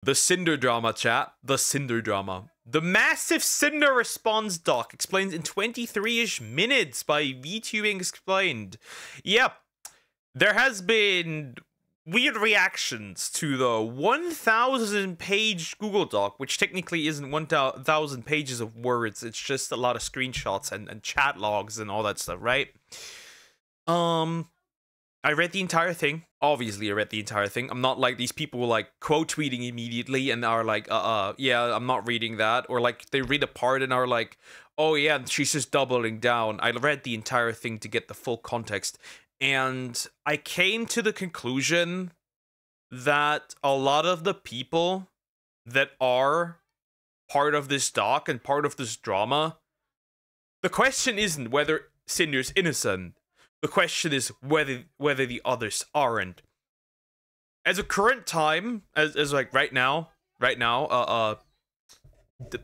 The Sinder drama, chat. The Sinder drama. The massive Sinder response doc explains in 23-ish minutes by Vtubing explained. Yep. There has been weird reactions to the 1,000-page Google Doc, which technically isn't 1,000 pages of words. It's just a lot of screenshots and chat logs and all that stuff, right? I read the entire thing. Obviously, I read the entire thing. I'm not like these people like quote tweeting immediately and are like, yeah, I'm not reading that. Or like they read a part and are like, oh yeah, she's just doubling down. I read the entire thing to get the full context. And I came to the conclusion that a lot of the people that are part of this doc and part of this drama, the question isn't whether Cinder's innocent. The question is whether the others aren't. As a current time, as like right now,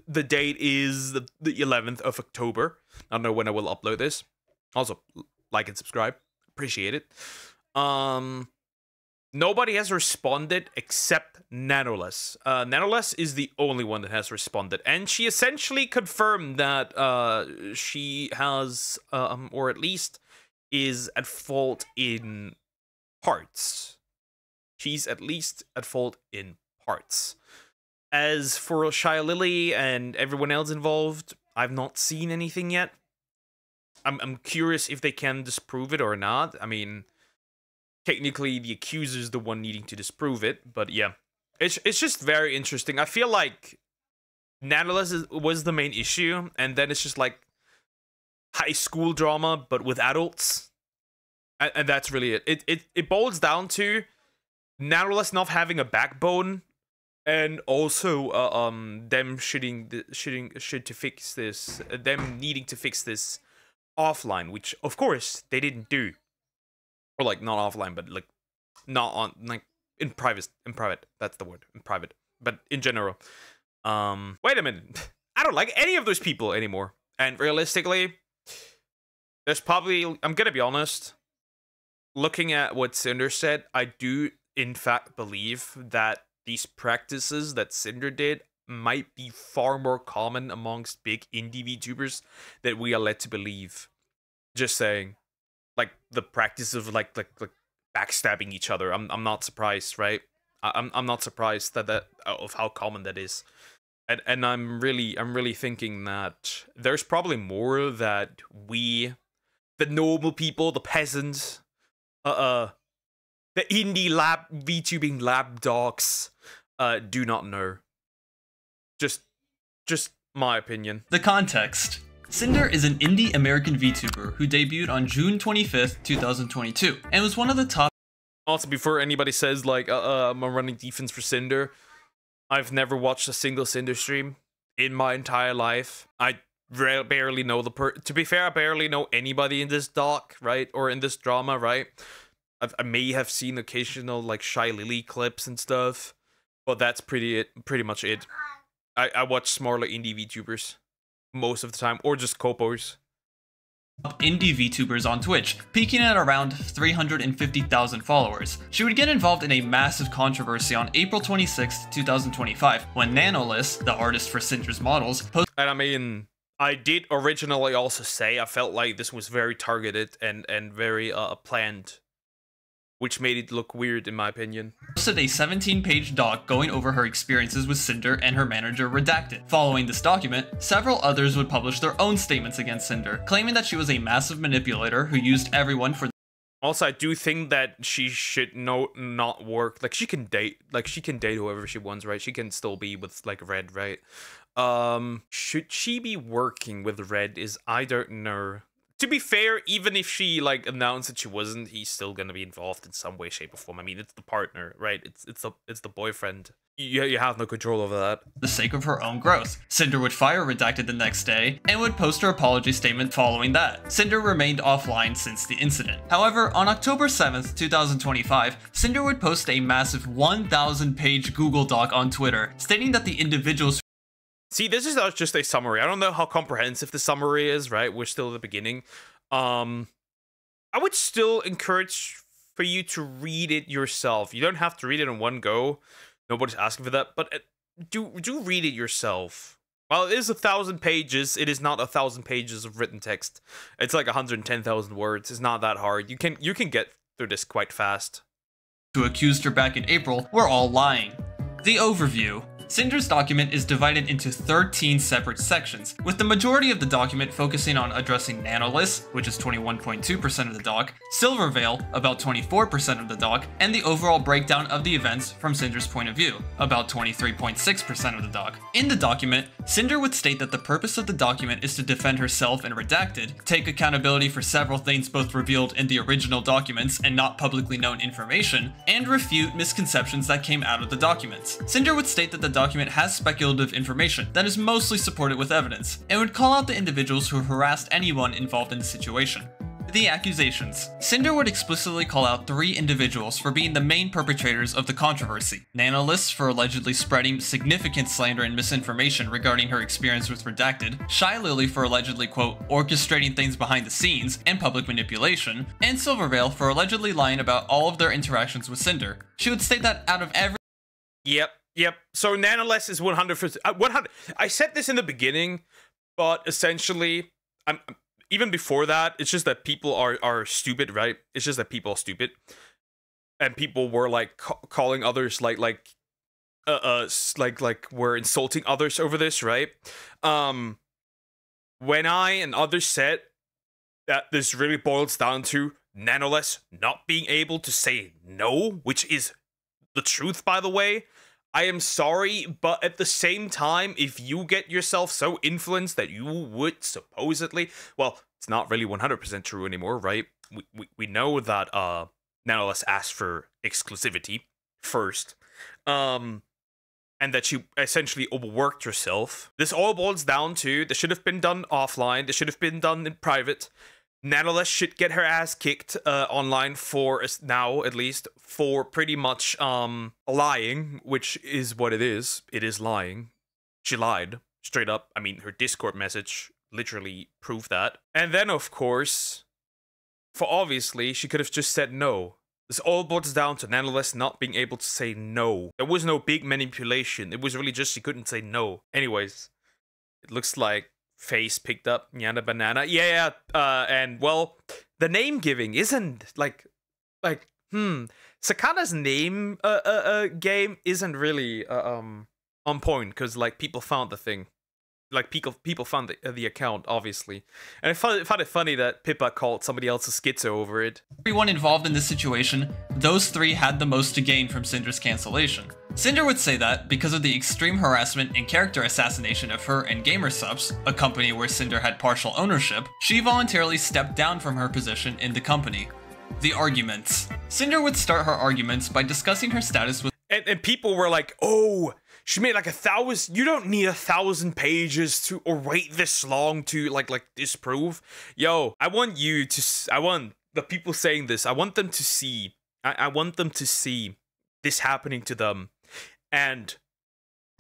the date is the 11th of October. I don't know when I will upload this. Also, like and subscribe. Appreciate it. Nobody has responded except Nanoless. Nanoless is the only one that has responded, and she essentially confirmed that she has, or at least is at fault in parts. She's at least at fault in parts. As for Shia Lily and everyone else involved, I've not seen anything yet. I'm curious if they can disprove it or not. I mean, technically the accuser's the one needing to disprove it, but yeah. It's just very interesting. I feel like Nanoless was the main issue, and then it's just like high school drama, but with adults. And that's really it. It boils down to Nanoless not having a backbone, and also them shit to fix this, them needing to fix this offline, which of course they didn't do. Or like not offline, but like not on, like in private, that's the word, in private, but in general. Wait a minute, I don't like any of those people anymore. And realistically, there's probably, I'm gonna be honest, looking at what Sinder said, I do in fact believe that these practices that Sinder did might be far more common amongst big indie VTubers that we are led to believe. Just saying. Like the practice of like backstabbing each other. I'm not surprised, right? I'm not surprised that of how common that is. And I'm really thinking that there's probably more that we, the normal people, the peasants, the indie VTubing lab docs, do not know. Just my opinion. The context. Sinder is an indie American VTuber who debuted on June 25th, 2022, and was one of the top. Also, before anybody says like, I'm running defense for Sinder, I've never watched a single Sinder stream in my entire life. I barely know to be fair, I barely know anybody in this doc, right? Or in this drama, right? I may have seen occasional like Shy Lily clips and stuff, but that's pretty much it. I watch smaller indie VTubers most of the time, or just copos. Indie VTubers on Twitch, peaking at around 350,000 followers. She would get involved in a massive controversy on April 26, 2025, when Nanoless, the artist for Sinder's models, posted. And I mean, I did originally also say I felt like this was very targeted and very planned, which made it look weird in my opinion. Posted a 17-page doc going over her experiences with Sinder and her manager Redacted. Following this document, several others would publish their own statements against Sinder, claiming that she was a massive manipulator who used everyone for. Also, I do think that she should not work. Like she can date whoever she wants, right? She can still be with like Red, right? Should she be working with Red is, I don't know. To be fair, even if she like announced that she wasn't, he's still gonna be involved in some way, shape, or form. I mean, it's the partner, right? It's the boyfriend. You have no control over that. For the sake of her own growth. Sinder would fire Redacted the next day and would post her apology statement following that. Cinder remained offline since the incident. However, on October 7th, 2025, Cinder would post a massive 1,000-page Google Doc on Twitter, stating that the individuals. See, this is not just a summary. I don't know how comprehensive the summary is, right? We're still at the beginning. I would still encourage for you to read it yourself. You don't have to read it in one go. Nobody's asking for that, but do read it yourself. Well, it is 1,000 pages. It is not 1,000 pages of written text. It's like 110,000 words. It's not that hard. You can get through this quite fast. Who accused her back in April were all lying. The overview. Sinder's document is divided into 13 separate sections, with the majority of the document focusing on addressing Nanoliths, which is 21.2% of the doc, Silverveil, about 24% of the doc, and the overall breakdown of the events from Sinder's point of view, about 23.6% of the doc. In the document, Sinder would state that the purpose of the document is to defend herself and Redacted, take accountability for several things both revealed in the original documents and not publicly known information, and refute misconceptions that came out of the documents. Sinder would state that the document has speculative information that is mostly supported with evidence, and would call out the individuals who harassed anyone involved in the situation. The accusations. Sinder would explicitly call out 3 individuals for being the main perpetrators of the controversy. Nanoliths for allegedly spreading significant slander and misinformation regarding her experience with Redacted, Shy Lily for allegedly, quote, orchestrating things behind the scenes and public manipulation, and Silverveil for allegedly lying about all of their interactions with Sinder. She would state that out of every— Yep. So Nanoliths is 100%. 100. I said this in the beginning, but essentially, even before that, it's just that people are stupid, right? It's just that people are stupid, and people were like calling others like we're insulting others over this, right? When I and others said that this really boils down to Nanoliths not being able to say no, which is the truth, by the way. I am sorry, but at the same time, if you get yourself so influenced that you would supposedly, well, it's not really 100% true anymore, right? We know that Nanoliths asked for exclusivity first, and that you essentially overworked yourself. This all boils down to this should have been done offline. This should have been done in private. Nanoliths should get her ass kicked online for now, at least, for pretty much lying, which is what it is. It is lying. She lied straight up. I mean, her Discord message literally proved that. And then, of course, for obviously, she could have just said no. This all boils down to Nanoliths not being able to say no. There was no big manipulation. It was really just she couldn't say no. Anyways, it looks like Face picked up Yana Banana. Yeah, and well, the name giving isn't Sakana's name game isn't really on point, because like people found the thing. Like people found the account, obviously. And I found it funny that Pippa called somebody else a schizo over it. Everyone involved in this situation, those 3 had the most to gain from Sinder's cancellation. Sinder would say that, because of the extreme harassment and character assassination of her and GamerSubs, a company where Sinder had partial ownership, she voluntarily stepped down from her position in the company. The arguments. Sinder would start her arguments by discussing her status with— And people were like, oh, she made like 1,000. You don't need 1,000 pages to, or wait this long to like disprove. Yo, I want the people saying this. I want them to see. I want them to see this happening to them, and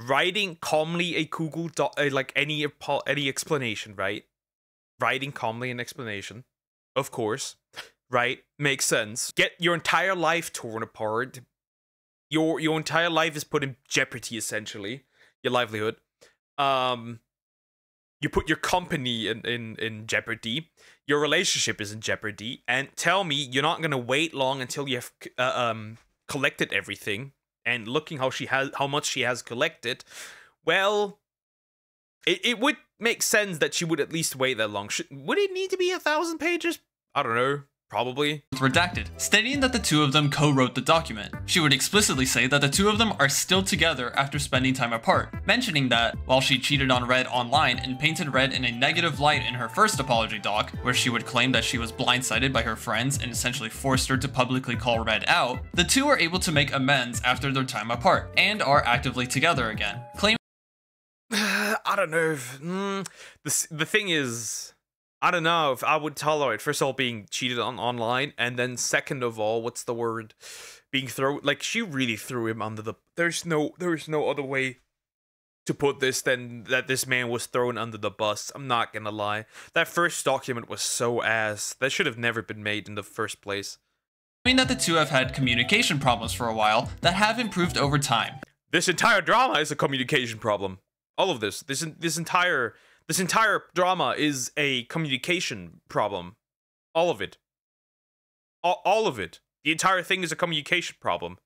writing calmly a Google doc, like any explanation, right? Writing calmly an explanation, of course, right? Makes sense. Get your entire life torn apart. Your entire life is put in jeopardy, essentially. Your livelihood. You put your company in jeopardy. Your relationship is in jeopardy. And tell me you're not gonna wait long until you have collected everything. And looking how much she has collected, well, it would make sense that she would at least wait that long. Would it need to be 1,000 pages? I don't know. Probably. Redacted, stating that the 2 of them co-wrote the document. She would explicitly say that the 2 of them are still together after spending time apart, mentioning that, while she cheated on Red online and painted Red in a negative light in her first apology doc, where she would claim that she was blindsided by her friends and essentially forced her to publicly call Red out, the 2 are able to make amends after their time apart, and are actively together again, claiming— I don't know. The thing is, I don't know if I would tolerate, first of all, being cheated on online, and then second of all, what's the word? Being thrown, like, she really threw him under the— there's no other way to put this than that this man was thrown under the bus. I'm not gonna lie. That first document was so ass. That should have never been made in the first place. that the 2 have had communication problems for a while that have improved over time. This entire drama is a communication problem. All of this entire drama is a communication problem. All of it. All of it. The entire thing is a communication problem.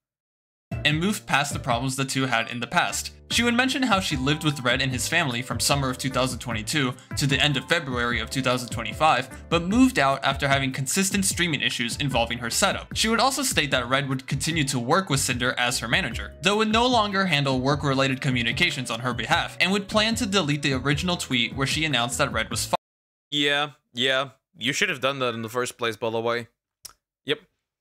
And moved past the problems the two had in the past. She would mention how she lived with Red and his family from summer of 2022 to the end of February of 2025, but moved out after having consistent streaming issues involving her setup. She would also state that Red would continue to work with Sinder as her manager, though would no longer handle work-related communications on her behalf, and would plan to delete the original tweet where she announced that Red was fired. Yeah. You should have done that in the first place, by the way.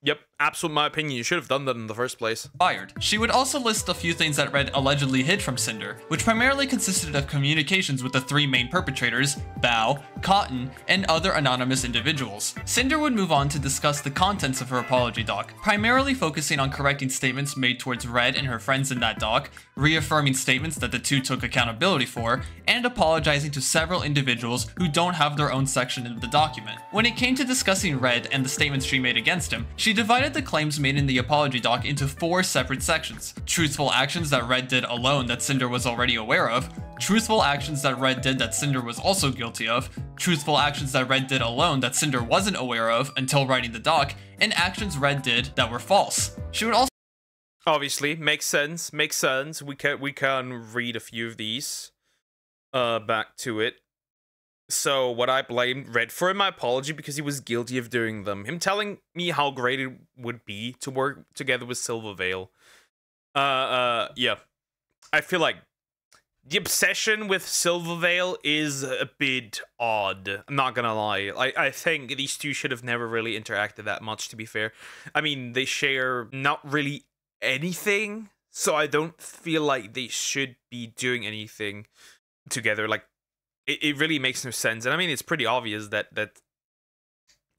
Yep, absolute my opinion, you should have done that in the first place. Fired. She would also list a few things that Red allegedly hid from Sinder, which primarily consisted of communications with the three main perpetrators, Bao, Cotton, and other anonymous individuals. Sinder would move on to discuss the contents of her apology doc, primarily focusing on correcting statements made towards Red and her friends in that doc, reaffirming statements that the two took accountability for, and apologizing to several individuals who don't have their own section in the document. When it came to discussing Red and the statements she made against him, she divided the claims made in the apology doc into 4 separate sections. Truthful actions that Red did alone that Sinder was already aware of, truthful actions that Red did that Sinder was also guilty of, truthful actions that Red did alone that Sinder wasn't aware of until writing the doc, and actions Red did that were false. She would also obviously makes sense. We can read a few of these back to it. So what I blamed Red for in my apology because he was guilty of doing them. Him telling me how great it would be to work together with Silvervale. Yeah. I feel like the obsession with Silvervale is a bit odd. I'm not gonna lie. I think these two should have never really interacted that much, to be fair. I mean, they share not really anything, so I don't feel like they should be doing anything together. Like, it really makes no sense. And I mean, it's pretty obvious that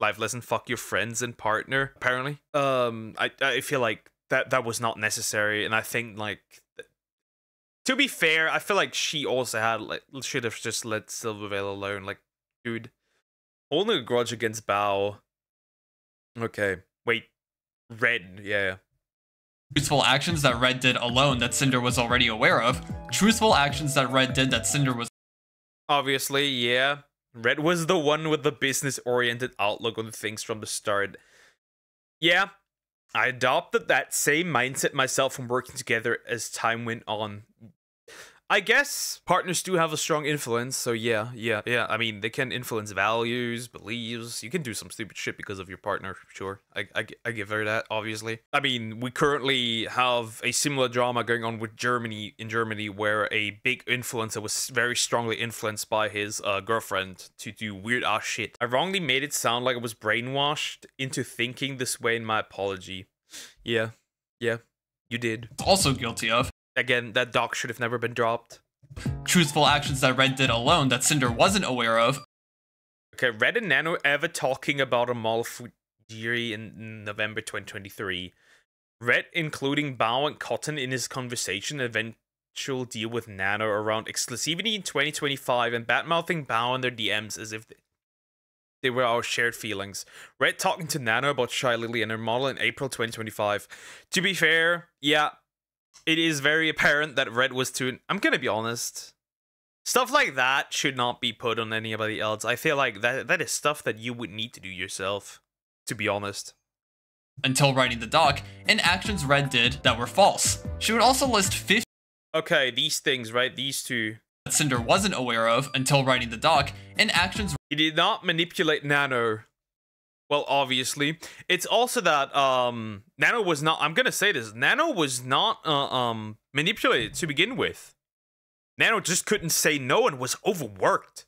life lesson, fuck your friends and partner, apparently. I feel like that was not necessary, and I think, like, to be fair, I feel like she also had, like, should have just let Silvervale alone. Like, dude, holding a grudge against Bao. Okay, wait, Red, yeah. Truthful actions that Red did alone that Sinder was already aware of, truthful actions that Red did that Sinder was obviously, yeah. Red was the one with the business-oriented outlook on things from the start. Yeah, I adopted that same mindset myself from working together as time went on. I guess partners do have a strong influence, so yeah. I mean, they can influence values, beliefs. You can do some stupid shit because of your partner, sure. I give her that, obviously. I mean, we currently have a similar drama going on with Germany, where a big influencer was very strongly influenced by his girlfriend to do weird-ass shit. I wrongly made it sound like I was brainwashed into thinking this way in my apology. Yeah, you did. Also guilty of. Again, that doc should have never been dropped. Truthful actions that Red did alone that Sinder wasn't aware of. Okay, Red and Nano ever talking about a mall Fujiri in November 2023. Red including Bao and Cotton in his conversation, eventual deal with Nano around exclusivity in 2025, and bad-mouthing Bao in their DMs as if they were our shared feelings. Red talking to Nano about Shy Lily and her model in April 2025. To be fair, yeah, it is very apparent that Red was too... I'm gonna be honest. Stuff like that should not be put on anybody else. I feel like that is stuff that you would need to do yourself, to be honest. Until writing the doc, and actions Red did that were false. She would also list 50... Okay, these things, right? These two. That Sinder wasn't aware of until writing the doc, and actions... He did not manipulate Nano. Well, obviously. It's also that, Nano was not... I'm gonna say this. Nano was not, manipulated to begin with. Nano just couldn't say no and was overworked.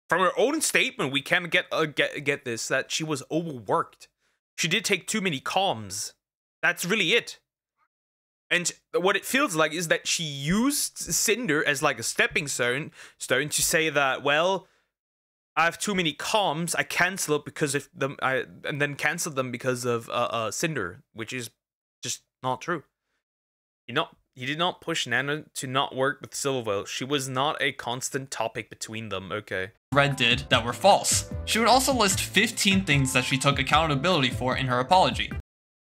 From her own statement, we can get this, that she was overworked. She did take too many comms. That's really it. And what it feels like is that she used Sinder as like a stepping stone to say that, well, I have too many comms, I cancel it because of them, and then cancel them because of Sinder, which is just not true. He did not push Nano to not work with Silvervale. She was not a constant topic between them, okay. Red did that were false. She would also list 15 things that she took accountability for in her apology.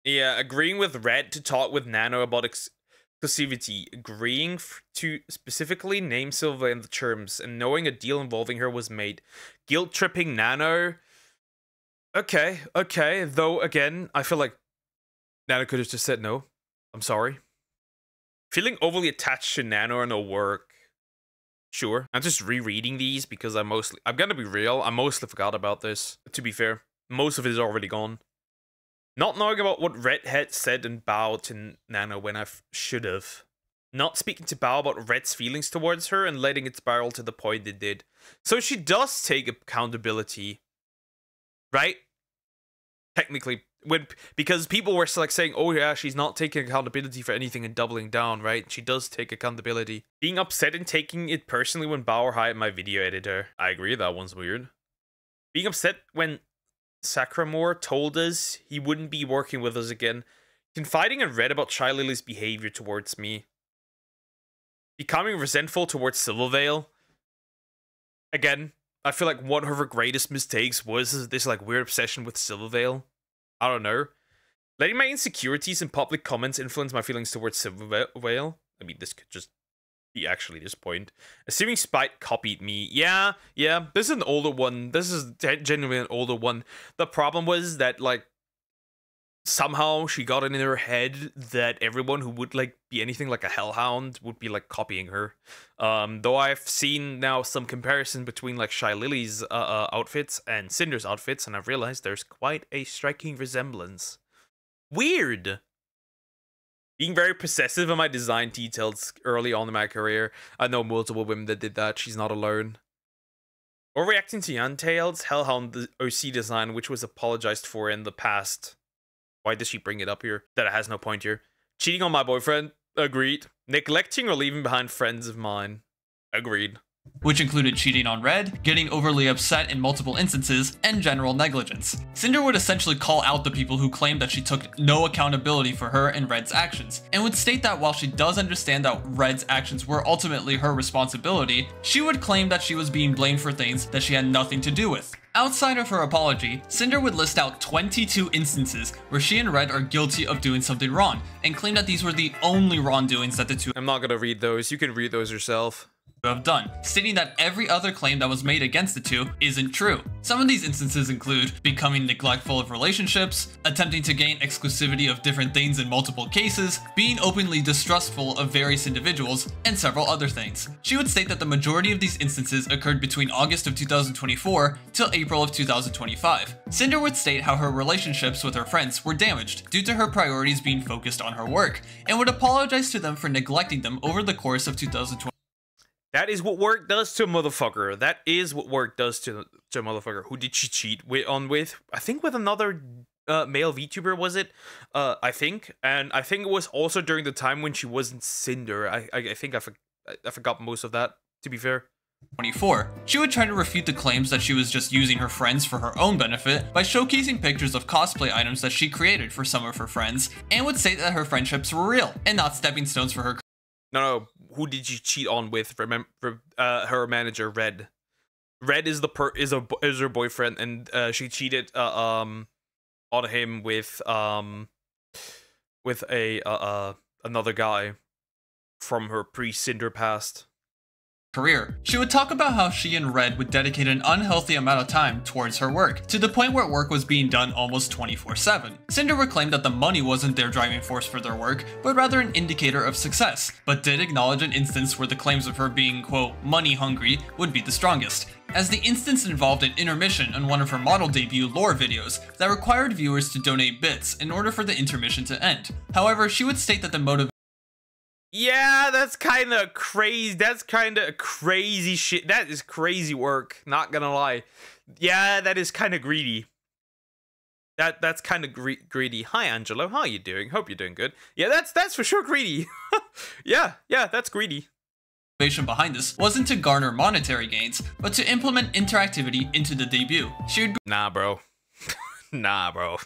Yeah, agreeing with Red to talk with Nano about exclusivity, agreeing to specifically name Silva in the terms, and knowing a deal involving her was made. Guilt-tripping Nano. Okay, though again, I feel like Nano could have just said no. I'm sorry. Feeling overly attached to Nano or no work. Sure. I'm just rereading these because I'm gonna be real, I mostly forgot about this. To be fair, most of it is already gone. Not knowing about what Red had said and Bao to Nano when I should have. Not speaking to Bao about Red's feelings towards her and letting it spiral to the point it did. So she does take accountability. Right? Technically. Because people were like saying, oh yeah, she's not taking accountability for anything and doubling down, right? She does take accountability. Being upset and taking it personally when Bauer hired my video editor. I agree, that one's weird. Being upset when Sacramore told us he wouldn't be working with us again. Confiding in Red about Shy Lily's behavior towards me. Becoming resentful towards Silvervale. Again, I feel like one of her greatest mistakes was this like weird obsession with Silvervale. I don't know. Letting my insecurities and public comments influence my feelings towards Silvervale. I mean, this could just be actually this point. Assuming Spite copied me. Yeah. This is an older one. This is genuinely an older one. The problem was that, like, somehow she got it in her head that everyone who would, like, be anything like a hellhound would be, like, copying her. Though I've seen now some comparison between, like, Shy Lily's outfits and Cinder's outfits, and I've realized there's quite a striking resemblance. Weird! Being very possessive of my design details early on in my career. I know multiple women that did that, she's not alone. Overreacting to Yantail's Hellhound the OC design, which was apologized for in the past. Why does she bring it up here? That it has no point here. Cheating on my boyfriend? Agreed. Neglecting or leaving behind friends of mine? Agreed. Which included cheating on Red, getting overly upset in multiple instances, and general negligence. Cinder would essentially call out the people who claimed that she took no accountability for her and Red's actions, and would state that while she does understand that Red's actions were ultimately her responsibility, she would claim that she was being blamed for things that she had nothing to do with. Outside of her apology, Cinder would list out 22 instances where she and Red are guilty of doing something wrong, and claim that these were the only wrongdoings that the two I'm not gonna read those, you can read those yourself. Have done, stating that every other claim that was made against the two isn't true. Some of these instances include becoming neglectful of relationships, attempting to gain exclusivity of different things in multiple cases, being openly distrustful of various individuals, and several other things. She would state that the majority of these instances occurred between August of 2024 till April of 2025. Cinder would state how her relationships with her friends were damaged due to her priorities being focused on her work, and would apologize to them for neglecting them over the course of 2020. That is what work does to a motherfucker. That is what work does to a motherfucker. Who did she cheat with? I think with another male VTuber, was it? I think. And I think it was also during the time when she wasn't Cinder. I think I forgot most of that, to be fair. 24. She would try to refute the claims that she was just using her friends for her own benefit by showcasing pictures of cosplay items that she created for some of her friends, and would say that her friendships were real and not stepping stones for her. No. Who did you cheat on with? Remember, her manager Red. Red is her boyfriend, and she cheated on him with another guy from her pre-Cinder past career. She would talk about how she and Red would dedicate an unhealthy amount of time towards her work, to the point where work was being done almost 24/7. Cinder would claim that the money wasn't their driving force for their work, but rather an indicator of success, but did acknowledge an instance where the claims of her being, quote, money hungry would be the strongest, as the instance involved an intermission on one of her model debut lore videos that required viewers to donate bits in order for the intermission to end. However, she would state that the motive. Yeah, that's kind of crazy. That's kind of crazy shit. That is crazy work. Not gonna lie. Yeah, that is kind of greedy. That's kind of greedy. Hi, Angelo. How are you doing? Hope you're doing good. Yeah, that's for sure greedy. yeah, that's greedy. Motivation behind this wasn't to garner monetary gains, but to implement interactivity into the debut. She would. Nah, bro. Nah, bro.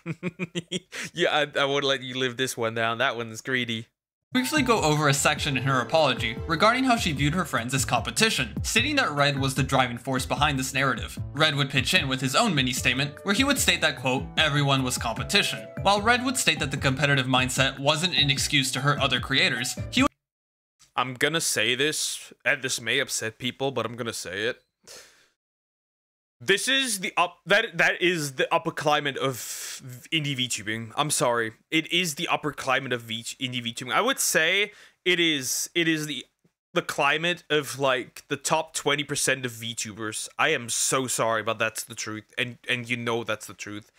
Yeah, I would let you live this one down. That one's greedy. Briefly go over a section in her apology regarding how she viewed her friends as competition, stating that Red was the driving force behind this narrative. Red would pitch in with his own mini-statement, where he would state that, quote, everyone was competition. While Red would state that the competitive mindset wasn't an excuse to hurt other creators, he would— I'm gonna say this, and this may upset people, but I'm gonna say it. This is the that is the upper climate of indie VTubing. I'm sorry. It is the upper climate of indie VTubing. I would say it is the climate of like the top 20% of VTubers. I am so sorry, but that's the truth. And you know that's the truth.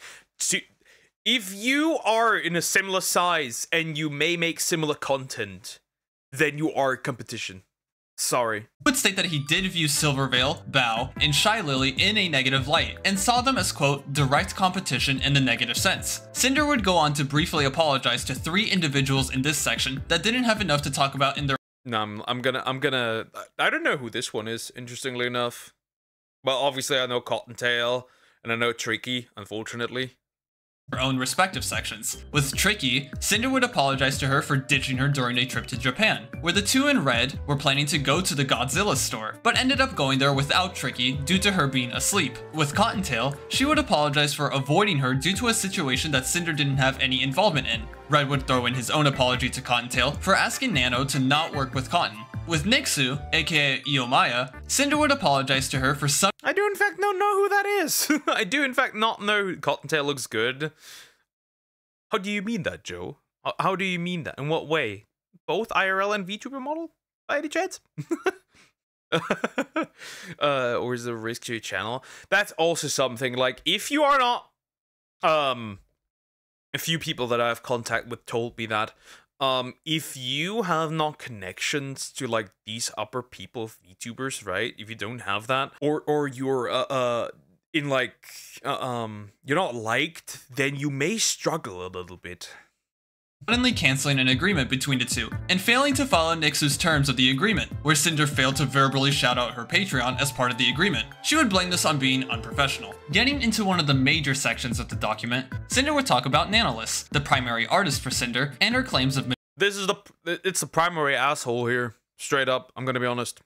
If you are in a similar size and you may make similar content, then you are competition. Sorry. Would state that he did view Silvervale, Bao, and Shy Lily in a negative light, and saw them as, quote, direct competition in the negative sense. Sinder would go on to briefly apologize to 3 individuals in this section that didn't have enough to talk about in their— No, I'm gonna I don't know who this one is, interestingly enough. Well, obviously I know Cottontail, and I know Tricky, unfortunately. own respective sections. With Tricky, Sinder would apologize to her for ditching her during a trip to Japan, where the two in red were planning to go to the Godzilla store, but ended up going there without Tricky due to her being asleep. With Cottontail, she would apologize for avoiding her due to a situation that Sinder didn't have any involvement in. Red would throw in his own apology to Cottontail for asking Nano to not work with Cotton. With Nixu, aka Iomaya, Sinder would apologize to her for some— I do in fact not know who that is. I do in fact not know Cottontail looks good. How do you mean that, Joe? How do you mean that? In what way? Both IRL and VTuber model? By any chance? Or is there a risk to your channel? That's also something, like, if you are not, a few people that I have contact with told me that, if you have not connections to, like, these upper people VTubers, right? If you don't have that, or you're, in, like, you're not liked, then you may struggle a little bit. suddenly canceling an agreement between the two, and failing to follow Nixu's terms of the agreement, where Sinder failed to verbally shout out her Patreon as part of the agreement. She would blame this on being unprofessional. Getting into one of the major sections of the document, Sinder would talk about Nanolith, the primary artist for Sinder, and her claims of— It's the primary asshole here. Straight up, I'm gonna be honest.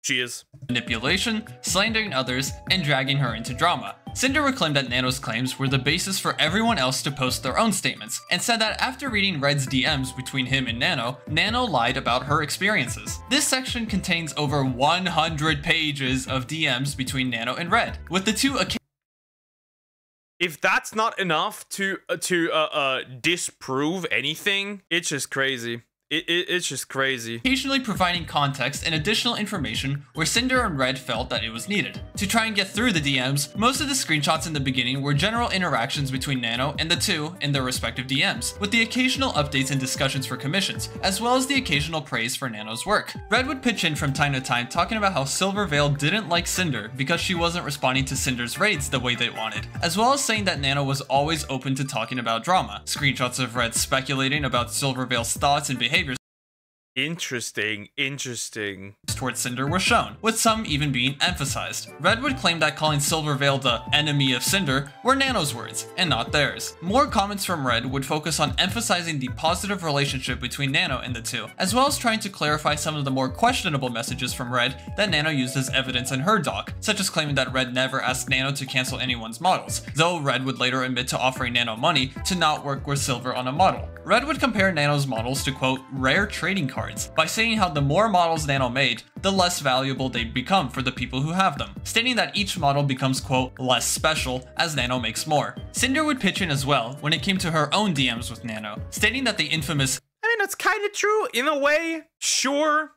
She is. manipulation, slandering others, and dragging her into drama. Sinder would claim that Nano's claims were the basis for everyone else to post their own statements, and said that after reading Red's DMs between him and Nano, Nano lied about her experiences. This section contains over 100 pages of DMs between Nano and Red, with the two If that's not enough to disprove anything, it's just crazy. It's just crazy. occasionally providing context and additional information where Sinder and Red felt that it was needed. To try and get through the DMs, most of the screenshots in the beginning were general interactions between Nano and the two in their respective DMs, with the occasional updates and discussions for commissions, as well as the occasional praise for Nano's work. Red would pitch in from time to time talking about how Silvervale didn't like Sinder because she wasn't responding to Cinder's raids the way they wanted, as well as saying that Nano was always open to talking about drama. Screenshots of Red speculating about Silvervale's thoughts and behaviors Interesting. towards Sinder were shown, with some even being emphasized. Red would claim that calling Silvervale the enemy of Sinder were Nano's words, and not theirs. More comments from Red would focus on emphasizing the positive relationship between Nano and the two, as well as trying to clarify some of the more questionable messages from Red that Nano used as evidence in her doc, such as claiming that Red never asked Nano to cancel anyone's models, though Red would later admit to offering Nano money to not work with Silver on a model. Red would compare Nano's models to, quote, rare trading cards, by saying how the more models Nano made, the less valuable they'd become for the people who have them, stating that each model becomes, quote, less special as Nano makes more. Cinder would pitch in as well when it came to her own DMs with Nano, stating that the infamous— I mean, that's kind of true in a way. Sure.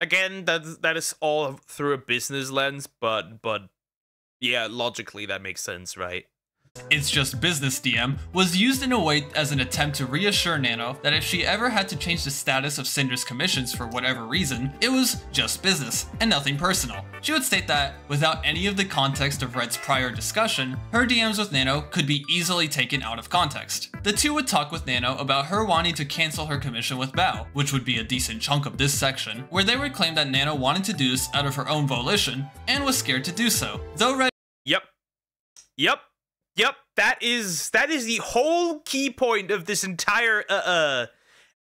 Again, that is all through a business lens, but yeah, logically that makes sense, right? It's just business DM was used in a way as an attempt to reassure Nano that if she ever had to change the status of Cinder's commissions for whatever reason, it was just business and nothing personal. She would state that, without any of the context of Red's prior discussion, her DMs with Nano could be easily taken out of context. The two would talk with Nano about her wanting to cancel her commission with Bao, which would be a decent chunk of this section, where they would claim that Nano wanted to do this out of her own volition and was scared to do so, though Red— Yep, that is the whole key point of this entire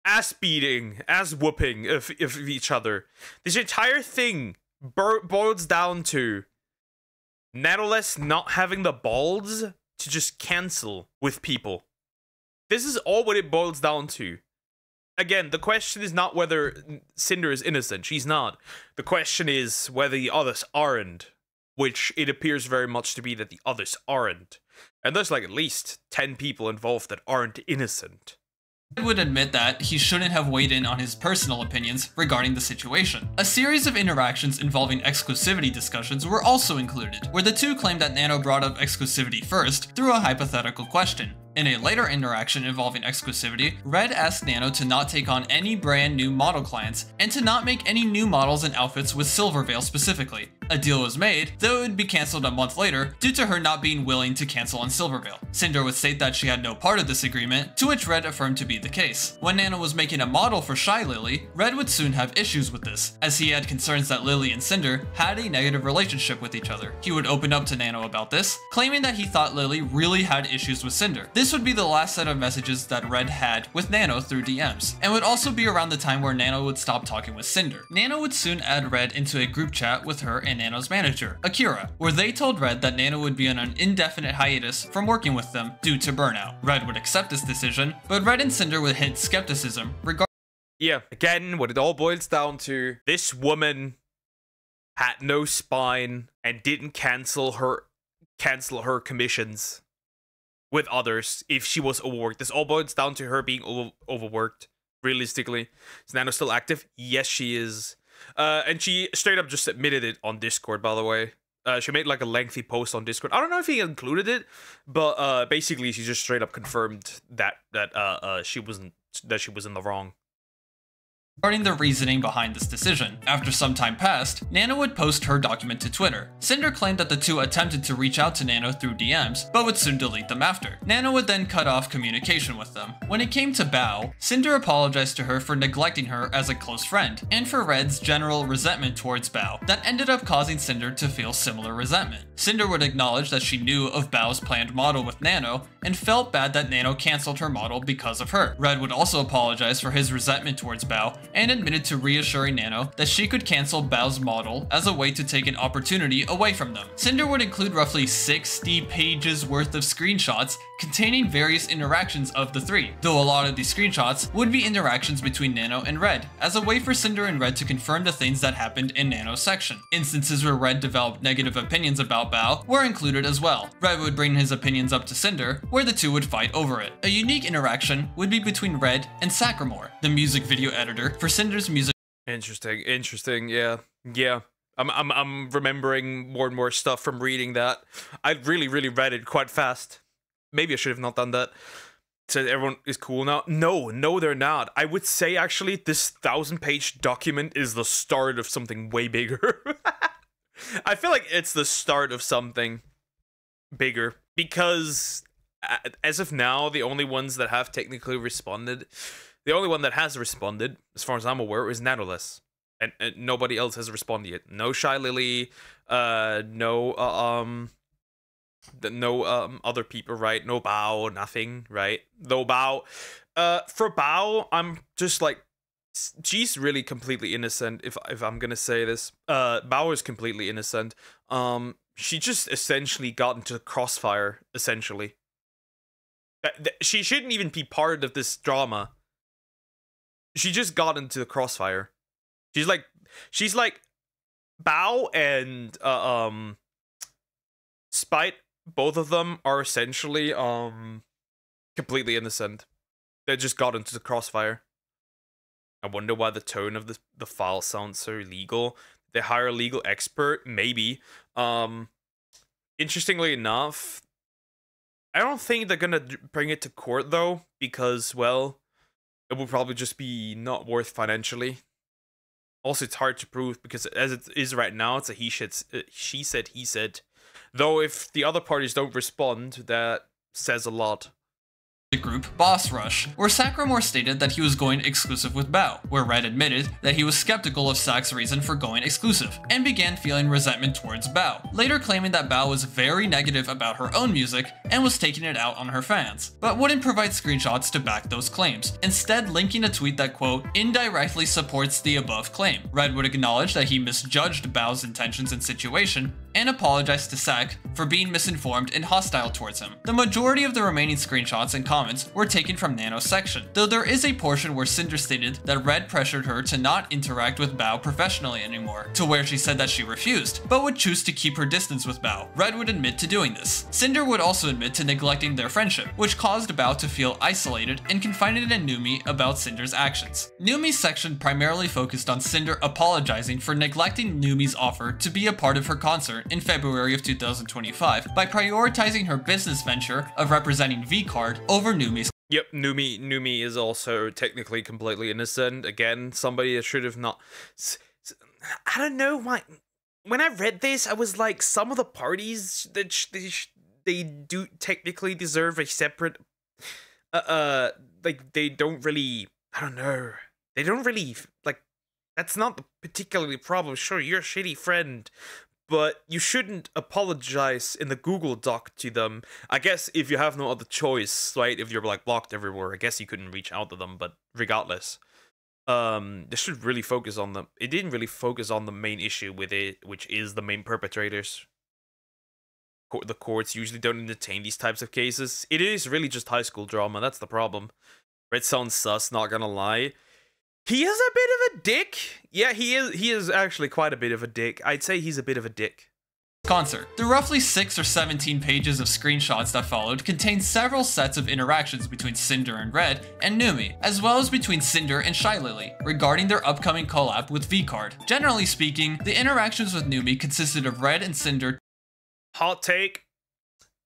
ass beating, ass whooping of each other. This entire thing boils down to Nanoless not having the balls to just cancel with people. This is all what it boils down to. Again, the question is not whether Sinder is innocent. She's not. The question is whether the others aren't, which it appears very much to be that the others aren't. And there's like at least 10 people involved that aren't innocent. Red would admit that he shouldn't have weighed in on his personal opinions regarding the situation. A series of interactions involving exclusivity discussions were also included, where the two claimed that Nano brought up exclusivity first through a hypothetical question. In a later interaction involving exclusivity, Red asked Nano to not take on any brand new model clients, and to not make any new models and outfits with Silverveil specifically. A deal was made, though it would be cancelled a month later due to her not being willing to cancel on Silverveil. Sinder would state that she had no part of this agreement, to which Red affirmed to be the case. When Nano was making a model for Shy Lily, Red would soon have issues with this, as he had concerns that Lily and Sinder had a negative relationship with each other. He would open up to Nano about this, claiming that he thought Lily really had issues with Sinder. This would be the last set of messages that Red had with Nano through DMs, and would also be around the time where Nano would stop talking with Sinder. Nano would soon add Red into a group chat with her and Nano's manager, Akira, where they told Red that Nano would be on an indefinite hiatus from working with them due to burnout. Red would accept this decision, but Red and Sinder would hint skepticism regarding— Yeah, again, what it all boils down to, this woman had no spine and didn't cancel her commissions with others if she was overworked. This all boils down to her being overworked, realistically. Is Nano still active? Yes, she is. And she straight up just admitted it on Discord, by the way. She made like a lengthy post on Discord. I don't know if he included it, but basically she just straight up confirmed that she was in the wrong. Regarding the reasoning behind this decision. After some time passed, Nano would post her document to Twitter. Sinder claimed that the two attempted to reach out to Nano through DMs, but would soon delete them after. Nano would then cut off communication with them. When it came to Bao, Sinder apologized to her for neglecting her as a close friend, and for Red's general resentment towards Bao, that ended up causing Sinder to feel similar resentment. Sinder would acknowledge that she knew of Bao's planned model with Nano, and felt bad that Nano cancelled her model because of her. Red would also apologize for his resentment towards Bao, and admitted to reassuring Nano that she could cancel Bao's model as a way to take an opportunity away from them. Sinder would include roughly 60 pages worth of screenshots containing various interactions of the three, though a lot of these screenshots would be interactions between Nano and Red, as a way for Sinder and Red to confirm the things that happened in Nano's section. Instances where Red developed negative opinions about Bao were included as well. Red would bring his opinions up to Sinder, where the two would fight over it. A unique interaction would be between Red and Sacramore, the music video editor for Sinder's music. Interesting, yeah. I'm remembering more and more stuff from reading that. I really read it quite fast. Maybe I should have not done that. So everyone is cool now. No, they're not. I would say actually this 1,000-page document is the start of something way bigger. I feel like it's the start of something bigger because as of now, the only ones that have technically responded, the only one that has responded, as far as I'm aware, is Nanoless. And nobody else has responded yet. No Shy Lily, no other people, right? No Bao, nothing, right? Though Bao, for Bao, I'm just like, she's really completely innocent. If I'm gonna say this, Bao is completely innocent. She just essentially got into the crossfire. Essentially, she shouldn't even be part of this drama. She just got into the crossfire. She's like Bao and Spite. Both of them are essentially completely innocent. They just got into the crossfire. I wonder why the tone of the file sounds so legal. They hire a legal expert, maybe. Interestingly enough, I don't think they're gonna bring it to court though, because well, it will probably just be not worth financially. Also, it's hard to prove because as it is right now, it's a she said, he said. Though if the other parties don't respond, that says a lot. the group Boss Rush, where Sackramore stated that he was going exclusive with Bao, where Red admitted that he was skeptical of Sack's reason for going exclusive, and began feeling resentment towards Bao, later claiming that Bao was very negative about her own music and was taking it out on her fans, but wouldn't provide screenshots to back those claims, instead linking a tweet that quote, indirectly supports the above claim. Red would acknowledge that he misjudged Bao's intentions and situation, and apologized to Sack for being misinformed and hostile towards him. The majority of the remaining screenshots and comments were taken from Nano's section, though there is a portion where Sinder stated that Red pressured her to not interact with Bao professionally anymore, to where she said that she refused, but would choose to keep her distance with Bao. Red would admit to doing this. Sinder would also admit to neglecting their friendship, which caused Bao to feel isolated and confided in Numi about Sinder's actions. Numi's section primarily focused on Sinder apologizing for neglecting Numi's offer to be a part of her concert in February of 2025 by prioritizing her business venture of representing V-Card over Numi's. Yep, Numi is also technically completely innocent. Again, somebody that should have not. I don't know why. When I read this, I was like, some of the parties that they do technically deserve a separate. Like they don't really. I don't know. They don't really like. That's not the particularly problem. Sure, you're a shitty friend, but you shouldn't apologize in the Google Doc to them. I guess if you have no other choice, right? If you're like blocked everywhere, I guess you couldn't reach out to them, but regardless. They should really focus on them. It didn't really focus on the main issue with it, which is the main perpetrators. The courts usually don't entertain these types of cases. It is really just high school drama, that's the problem. Red sounds sus, not gonna lie. He is a bit of a dick. Yeah, he is actually quite a bit of a dick. I'd say he's a bit of a dick. Concert. The roughly 6 or 17 pages of screenshots that followed contained several sets of interactions between Sinder and Red and Numi, as well as between Sinder and Shy Lily, regarding their upcoming collab with V-Card. Generally speaking, the interactions with Numi consisted of Red and Sinder. Hot take.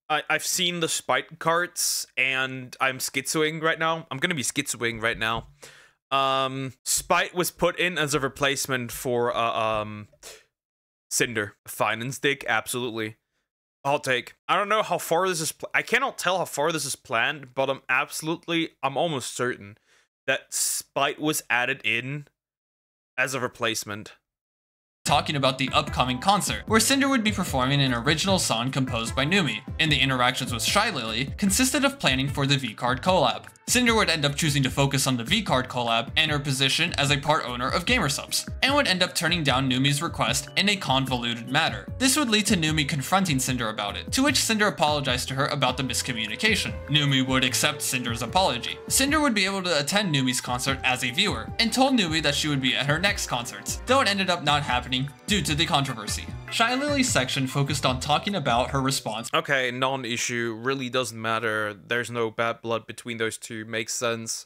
I've seen the Spite carts, and I'm schizoing right now. I'm gonna be schizoing right now. Spite was put in as a replacement for Sinder. Finance dick, absolutely. I'll take. I don't know how far this is. I cannot tell how far this is planned, but I'm almost certain that Spite was added in as a replacement. Talking about the upcoming concert, where Sinder would be performing an original song composed by Numi, and the interactions with Shy Lily consisted of planning for the V-Card collab. Cinder would end up choosing to focus on the V-Card collab and her position as a part owner of Gamersubs, and would end up turning down Numi's request in a convoluted matter. This would lead to Numi confronting Cinder about it, to which Cinder apologized to her about the miscommunication. Numi would accept Cinder's apology. Cinder would be able to attend Numi's concert as a viewer, and told Numi that she would be at her next concerts, though it ended up not happening due to the controversy. Shy Lily's section focused on talking about her response. Okay, non-issue, really doesn't matter. There's no bad blood between those two, makes sense.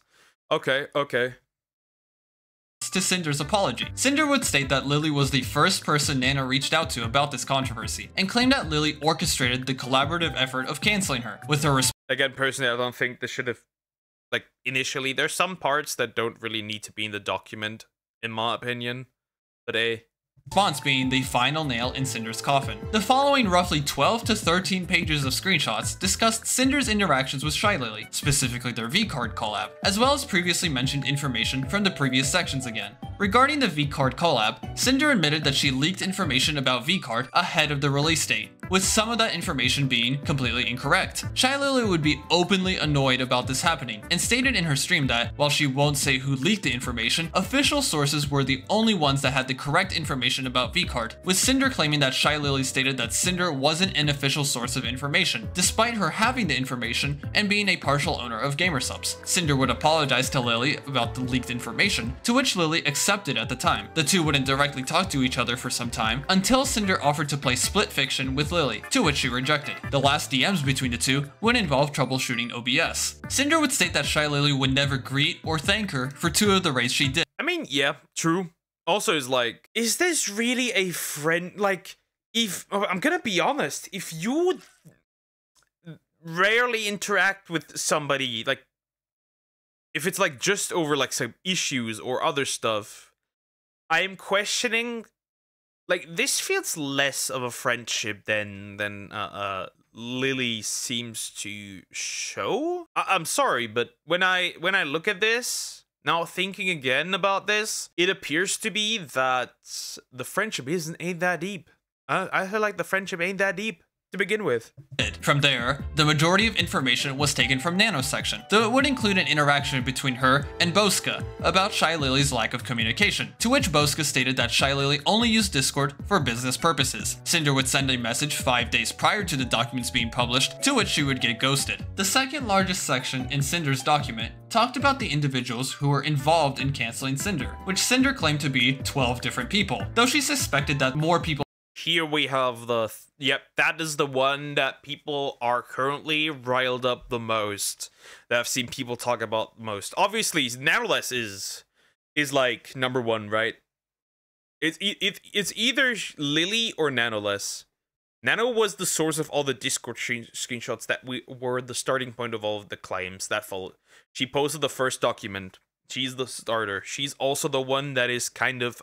Okay. To Cinder's apology. Cinder would state that Lily was the first person Nana reached out to about this controversy, and claimed that Lily orchestrated the collaborative effort of canceling her, with her response. Again, personally, I don't think this should have, like, initially, there's some parts that don't really need to be in the document, in my opinion, but Response being the final nail in Cinder's coffin. The following roughly 12 to 13 pages of screenshots discussed Cinder's interactions with Shy Lily, specifically their V-Card collab, as well as previously mentioned information from the previous sections again. Regarding the V-Card collab, Cinder admitted that she leaked information about V-Card ahead of the release date, with some of that information being completely incorrect. Shy Lily would be openly annoyed about this happening, and stated in her stream that, while she won't say who leaked the information, official sources were the only ones that had the correct information about V-Card, with Cinder claiming that Shy Lily stated that Cinder wasn't an official source of information, despite her having the information and being a partial owner of Gamersubs. Cinder would apologize to Lily about the leaked information, to which Lily accepted at the time. The two wouldn't directly talk to each other for some time, until Cinder offered to play Split Fiction with Lily, to which she rejected. The last DMs between the two would involve troubleshooting OBS. Cinder would state that Shy Lily would never greet or thank her for 2 of the raids she did. I mean, yeah, true. Also, is like, is this really a friend? Like, if I'm gonna be honest, if you rarely interact with somebody, like, if it's like just over like some issues or other stuff, I am questioning. Like, this feels less of a friendship than Lily seems to show. I'm sorry, but when I look at this, now thinking again about this, it appears to be that the friendship ain't that deep. I feel like the friendship ain't that deep to begin with. From there, the majority of information was taken from Nano's section, though it would include an interaction between her and Bosca about Shy Lily's lack of communication, to which Bosca stated that Shy Lily only used Discord for business purposes. Cinder would send a message 5 days prior to the documents being published, to which she would get ghosted. The second largest section in Cinder's document talked about the individuals who were involved in canceling Cinder, which Cinder claimed to be 12 different people, though she suspected that more people. Here we have the, yep, that is the one that people are currently riled up the most, that I've seen people talk about most. Obviously, Nanoless is like #1, right? It's either Lily or Nanoless. Nano was the source of all the Discord screenshots that were the starting point of all of the claims that followed. She posted the first document. She's the starter. She's also the one that is kind of,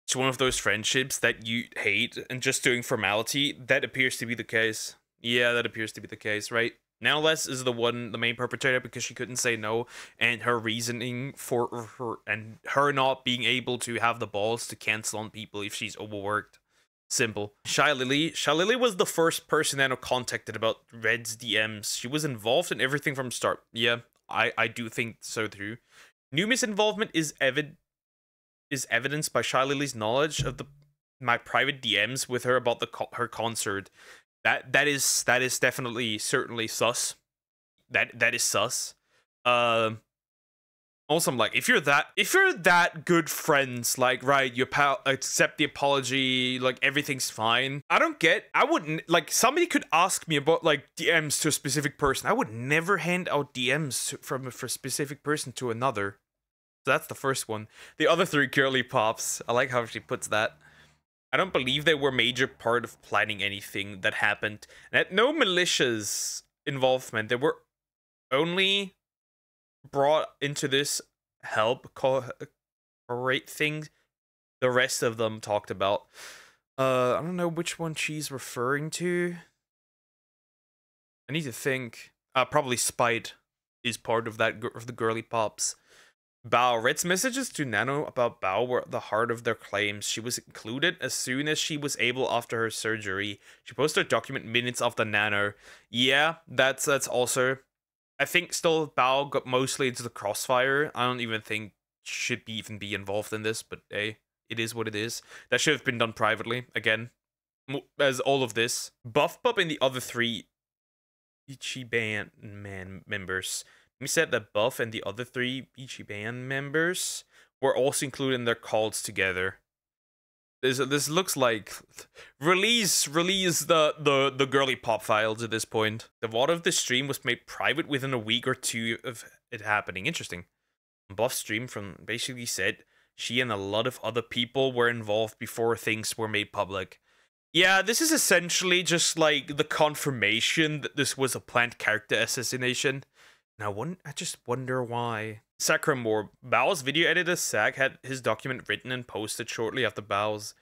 it's one of those friendships that you hate and just doing formality. That appears to be the case. Yeah, that appears to be the case, right? Now Les is the main perpetrator, because she couldn't say no, and her reasoning for her not being able to have the balls to cancel on people if she's overworked. Simple. Shy Lily was the first person Nano contacted about Red's DMs. She was involved in everything from start. Yeah, I do think so too. Numi's involvement is evidenced by Shy Lily's knowledge of my private DMs with her about her concert. That is definitely certainly sus. That is sus. Also, I'm like, if you're that good friends, like, right, you accept the apology, like everything's fine. I wouldn't, like, somebody could ask me about like DMs to a specific person. I would never hand out DMs from a specific person to another. So that's the first one. The other 3 girly pops. I like how she puts that. I don't believe they were a major part of planning anything that happened. And had no malicious involvement. They were only brought into this help correct things. The rest of them talked about. I don't know which one she's referring to. I need to think. Probably Spite is part of that of the girly pops. Bao. Red's messages to Nano about Bao were at the heart of their claims. She was included as soon as she was able after her surgery. She posted a document minutes after Nano. Yeah, that's also. I think still Bao got mostly into the crossfire. I don't even think should even be involved in this, but hey, it is what it is. That should have been done privately, again, as all of this. Buff Pup and the other 3 Ichiban members. We said that Buff and the other 3 Ichiban members were also included in their calls together. This looks like release the girly pop files at this point. The lot of the stream was made private within a week or 2 of it happening. Interesting. Buff stream basically said she and a lot of other people were involved before things were made public. Yeah, this is essentially just like the confirmation that this was a planned character assassination. Now, I just wonder why. Sacramore. Bao's video editor, Sack, had his document written and posted shortly after Bao's.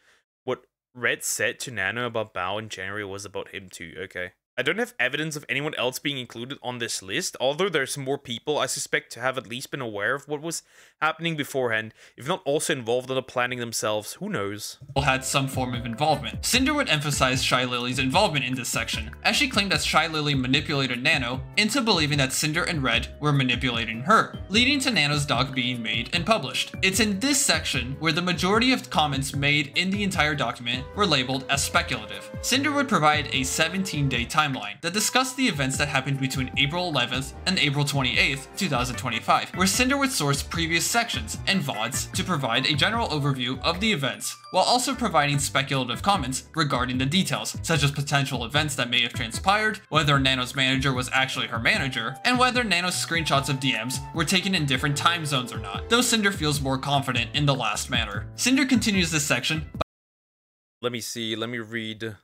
What Red said to Nano about Bao in January was about him too. Okay. I don't have evidence of anyone else being included on this list, although there's more people I suspect to have at least been aware of what was happening beforehand, if not also involved in the planning themselves. Who knows? Had some form of involvement. Cinder would emphasize Shy Lily's involvement in this section, as she claimed that Shy Lily manipulated Nano into believing that Cinder and Red were manipulating her, leading to Nano's doc being made and published. It's in this section where the majority of comments made in the entire document were labeled as speculative. Cinder would provide a 17-day timeline that discussed the events that happened between April 11th and April 28th, 2025, where Cinder would source previous sections and VODs to provide a general overview of the events, while also providing speculative comments regarding the details, such as potential events that may have transpired, whether Nano's manager was actually her manager, and whether Nano's screenshots of DMs were taken in different time zones or not, though Cinder feels more confident in the last matter. Cinder continues this section. Let me see, let me read.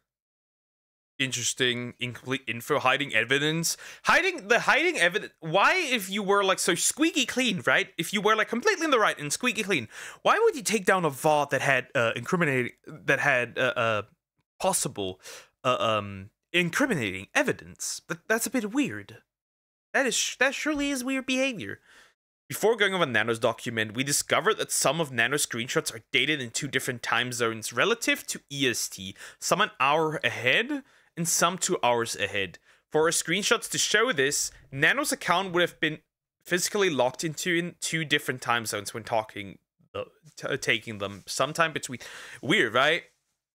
Interesting, incomplete info, hiding evidence. Hiding evidence. Why, if you were like so squeaky clean, right? If you were like completely in the right and squeaky clean, why would you take down a VOD that had possible incriminating evidence. That's a bit weird. That surely is weird behavior. Before going over Nano's document, we discovered that some of Nano's screenshots are dated in 2 different time zones relative to EST, some an hour ahead and some 2 hours ahead. For our screenshots to show this, Nano's account would have been physically locked into in 2 different time zones when taking them, sometime between. Weird, right?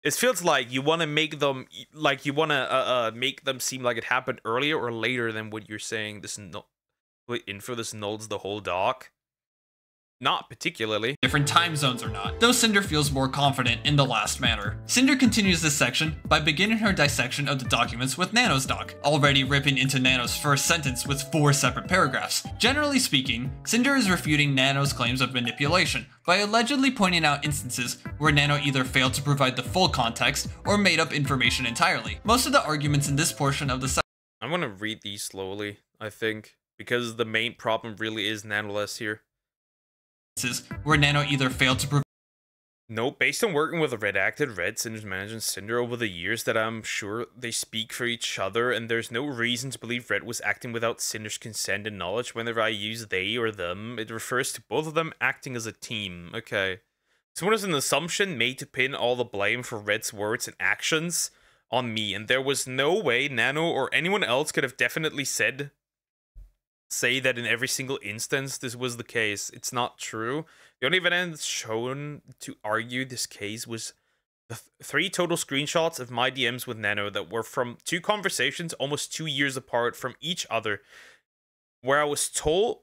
It feels like you want to make them make them seem like it happened earlier or later than what you're saying. This info this nulls the whole doc. Not particularly. Different time zones or not, though Sinder feels more confident in the last matter. Sinder continues this section by beginning her dissection of the documents with Nano's doc, already ripping into Nano's first sentence with 4 separate paragraphs. Generally speaking, Sinder is refuting Nano's claims of manipulation by allegedly pointing out instances where Nano either failed to provide the full context or made up information entirely. Most of the arguments in this portion of the section— I'm gonna read these slowly, I think, because the main problem really is Nanoless here. where Nano either failed to provide— No, based on working with a redacted Red, Cinder's manager, and Sinder over the years, that I'm sure they speak for each other, and there's no reason to believe Red was acting without Cinder's consent and knowledge. Whenever I use they or them, it refers to both of them acting as a team. Okay. So there's an assumption made to pin all the blame for Red's words and actions on me, and there was no way Nano or anyone else could have definitely say that in every single instance this was the case. It's not true. The only evidence shown to argue this case was the 3 total screenshots of my DMs with Nano that were from 2 conversations almost 2 years apart from each other, where I was told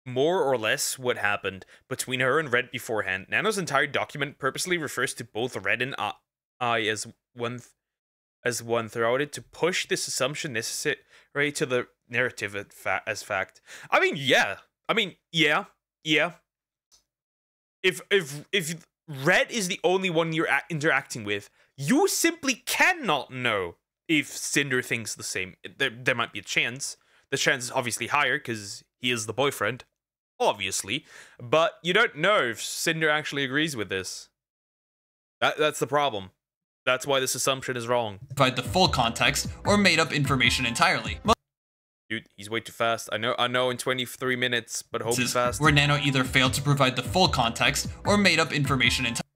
more or less what happened between her and Red beforehand. Nano's entire document purposely refers to both Red and I as one throughout it to push this assumption necessary to the narrative as fact. I mean, yeah. If Red is the only one you're interacting with, you simply cannot know if Cinder thinks the same. There might be a chance. The chance is obviously higher because he is the boyfriend, obviously. But you don't know if Cinder actually agrees with this. That's the problem. That's why this assumption is wrong. Provide the full context or made up information entirely. Dude, he's way too fast. I know in 23 minutes, but hope he's fast. Where Nano either failed to provide the full context or made up information entirely.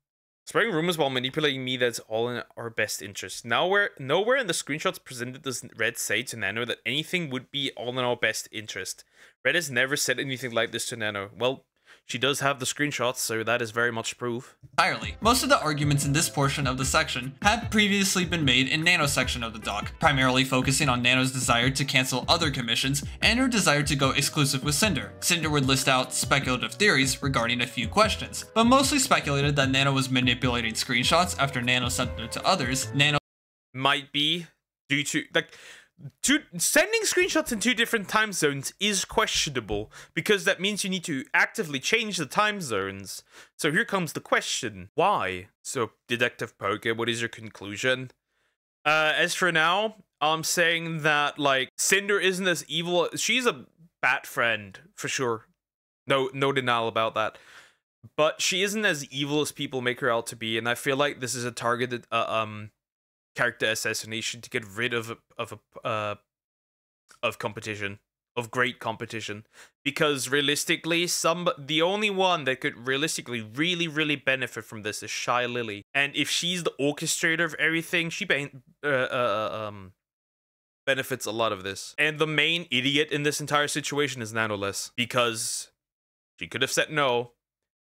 Spreading rumors while manipulating me, that's all in our best interest. Nowhere in the screenshots presented does Red say to Nano that anything would be all in our best interest. Red has never said anything like this to Nano. Well, she does have the screenshots, so that is very much proof. Entirely. Most of the arguments in this portion of the section had previously been made in Nano's section of the doc, primarily focusing on Nano's desire to cancel other commissions and her desire to go exclusive with Sinder. Cinder would list out speculative theories regarding a few questions, but mostly speculated that Nano was manipulating screenshots after Nano sent them to others. Nano might be due to, like, sending screenshots in 2 different time zones is questionable, because that means you need to actively change the time zones. So here comes the question. Why? So, Detective Poker, what is your conclusion? As for now, I'm saying that, like, Cinder isn't as evil. She's a bad friend, for sure. No denial about that. But she isn't as evil as people make her out to be, and I feel like this is a targeted, character assassination to get rid of competition, of great competition, because realistically, the only one that could realistically really benefit from this is Shy Lily, and if she's the orchestrator of everything, she benefits a lot of this. And the main idiot in this entire situation is Nanoless, because she could have said no.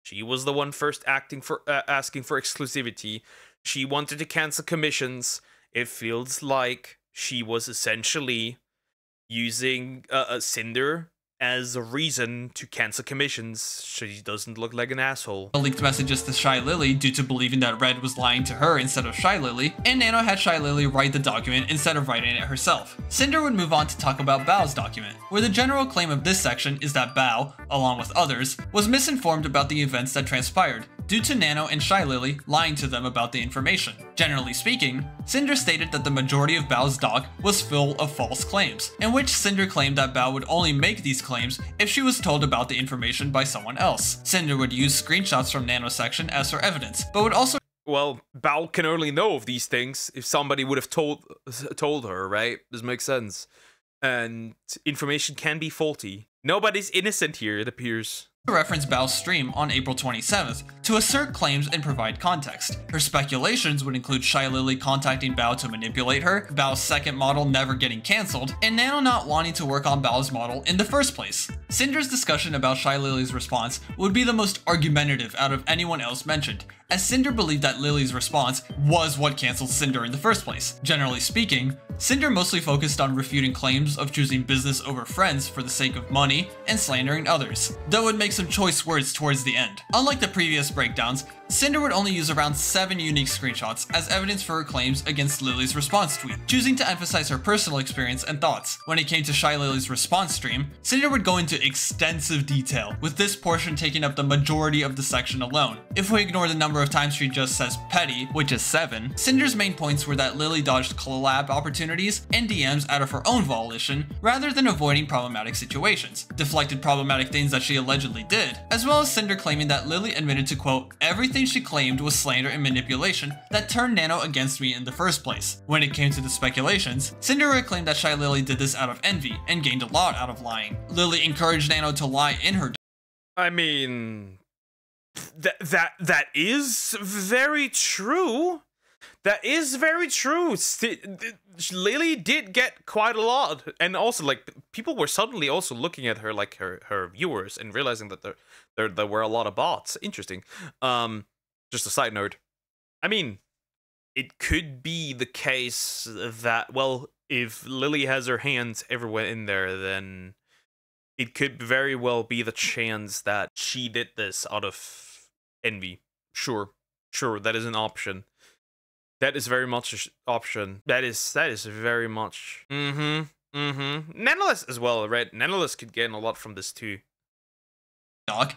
She was the one first asking for exclusivity. She wanted to cancel commissions. It feels like she was essentially using Cinder as a reason to cancel commissions. She doesn't look like an asshole. Leaked messages to Shy Lily due to believing that Red was lying to her instead of Shy Lily, and Nano had Shy Lily write the document instead of writing it herself. Cinder would move on to talk about Bao's document, where the general claim of this section is that Bao, along with others, was misinformed about the events that transpired, due to Nano and Shy Lily lying to them about the information. Generally speaking, Cinder stated that the majority of Bao's doc was full of false claims, in which Cinder claimed that Bao would only make these claims if she was told about the information by someone else. Cinder would use screenshots from Nano's section as her evidence, but would also— well, Bao can only know of these things if somebody would have told her, right? This makes sense. And information can be faulty. Nobody's innocent here, it appears. Reference Bao's stream on April 27th to assert claims and provide context. Her speculations would include Shy Lily contacting Bao to manipulate her, Bao's second model never getting cancelled, and Nano not wanting to work on Bao's model in the first place. Cinder's discussion about Shy Lily's response would be the most argumentative out of anyone else mentioned, as Sinder believed that Lily's response was what cancelled Sinder in the first place. Generally speaking, Sinder mostly focused on refuting claims of choosing business over friends for the sake of money and slandering others, though would make some choice words towards the end. Unlike the previous breakdowns, Sinder would only use around 7 unique screenshots as evidence for her claims against Lily's response tweet, choosing to emphasize her personal experience and thoughts. When it came to Shy Lily's response stream, Sinder would go into extensive detail, with this portion taking up the majority of the section alone. If we ignore the number of times she just says petty, which is 7, Cinder's main points were that Lily dodged collab opportunities and DMs out of her own volition, rather than avoiding problematic situations, deflected problematic things that she allegedly did, as well as Cinder claiming that Lily admitted to, quote, everything she claimed was slander and manipulation that turned Nano against me in the first place. When it came to the speculations, Cinder claimed that Shy Lily did this out of envy and gained a lot out of lying. Lily encouraged Nano to lie in her. I mean, that is very true. That is very true. Lily did get quite a lot, and also like people were suddenly also looking at her like her viewers and realizing that there were a lot of bots. Interesting. Just a side note. I mean, it could be the case that, well, if Lily has her hands everywhere in there, then it could very well be the chance that she did this out of envy. Sure, that is an option. That is very much an option. That is very much. Nanoless as well, right? Nanoless could gain a lot from this too.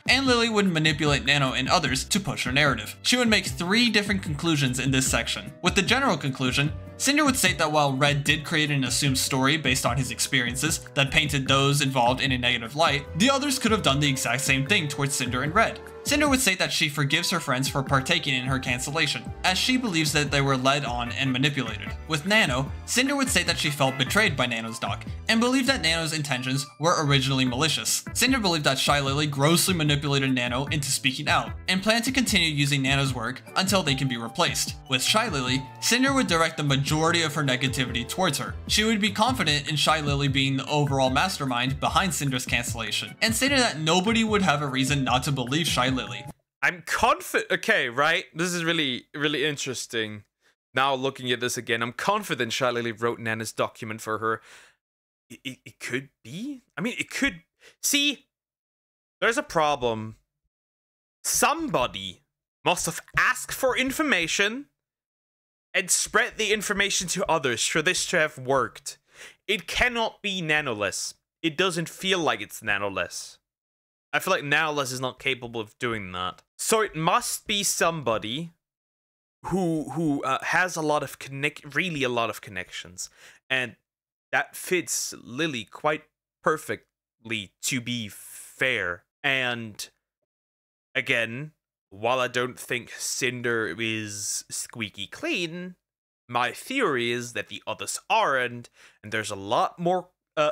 And Lily would manipulate Nano and others to push her narrative. She would make 3 different conclusions in this section. With the general conclusion, Cinder would state that while Red did create an assumed story based on his experiences that painted those involved in a negative light, the others could have done the exact same thing towards Cinder and Red. Cinder would state that she forgives her friends for partaking in her cancellation, as she believes that they were led on and manipulated. With Nano, Cinder would state that she felt betrayed by Nano's doc, and believed that Nano's intentions were originally malicious. Cinder believed that Shy Lily grossly manipulated Nano into speaking out, and planned to continue using Nano's work until they can be replaced. With Shy Lily, Cinder would direct the majority of her negativity towards her. She would be confident in Shy Lily being the overall mastermind behind Cinder's cancellation, and stated that nobody would have a reason not to believe Shy Lily. I'm confident. Okay, right? This is really, really interesting. Now looking at this again, I'm confident Shy Lily wrote Nana's document for her. It could be? I mean, it could. See, there's a problem. Somebody must have asked for information and spread the information to others for this to have worked. It cannot be Nanoless. It doesn't feel like it's Nanoless. I feel like Nanoless is not capable of doing that. So it must be somebody who has a lot of really a lot of connections, and that fits Lily quite perfectly, to be fair. And again, while I don't think Cinder is squeaky clean, my theory is that the others aren't, and there's a lot more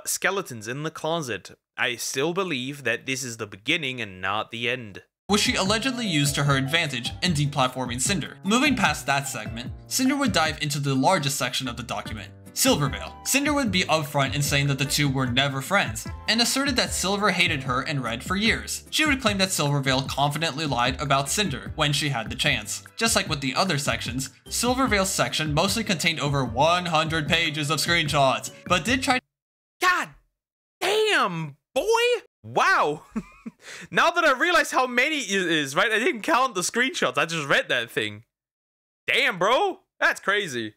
skeletons in the closet. I still believe that this is the beginning and not the end. Which she allegedly used to her advantage in deplatforming Cinder. Moving past that segment, Cinder would dive into the largest section of the document, Silvervale. Cinder would be upfront in saying that the two were never friends, and asserted that Silver hated her and Red for years. She would claim that Silvervale confidently lied about Cinder when she had the chance. Just like with the other sections, Silvervale's section mostly contained over 100 pages of screenshots, but did try. God damn, boy! Wow! Now that I realize how many it is, right? I didn't count the screenshots, I just read that thing. Damn, bro! That's crazy.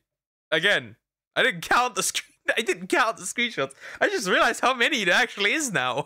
Again, I didn't count the screenshots. I just realized how many it actually is now.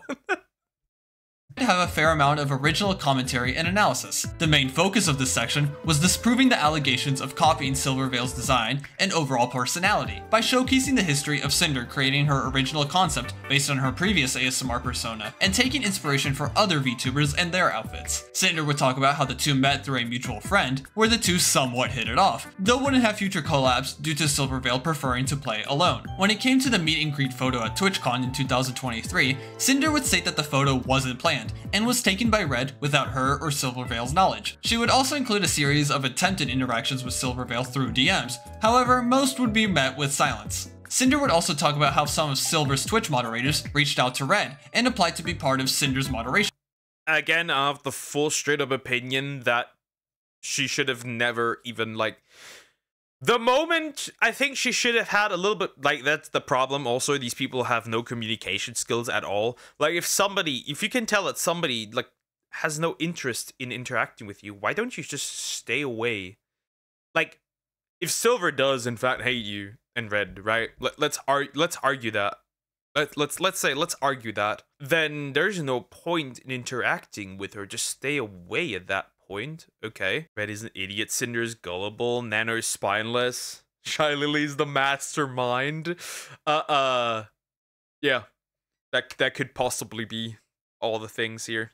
have a fair amount of original commentary and analysis. The main focus of this section was disproving the allegations of copying Silvervale's design and overall personality by showcasing the history of Sinder creating her original concept based on her previous ASMR persona and taking inspiration for other VTubers and their outfits. Sinder would talk about how the two met through a mutual friend, where the two somewhat hit it off, though wouldn't have future collabs due to Silvervale preferring to play alone. When it came to the meet and greet photo at TwitchCon in 2023, Sinder would state that the photo wasn't planned and was taken by Red without her or Silvervale's knowledge. She would also include a series of attempted interactions with Silvervale through DMs, however, most would be met with silence. Sinder would also talk about how some of Silver's Twitch moderators reached out to Red and applied to be part of Cinder's moderation. Again, I have the full straight up opinion that she should have never even, like, the moment, I think she should have had a little bit, like, that's the problem also, these people have no communication skills at all. Like, if you can tell that somebody, like, has no interest in interacting with you, why don't you just stay away? Like, if Silver does in fact hate you and Red, right? Let's argue that. Let's argue that. Then there's no point in interacting with her. Just stay away at that point. Okay. Red is an idiot. Cinder's gullible. Nano's spineless. Shy Lily's the mastermind. Yeah. That could possibly be all the things here.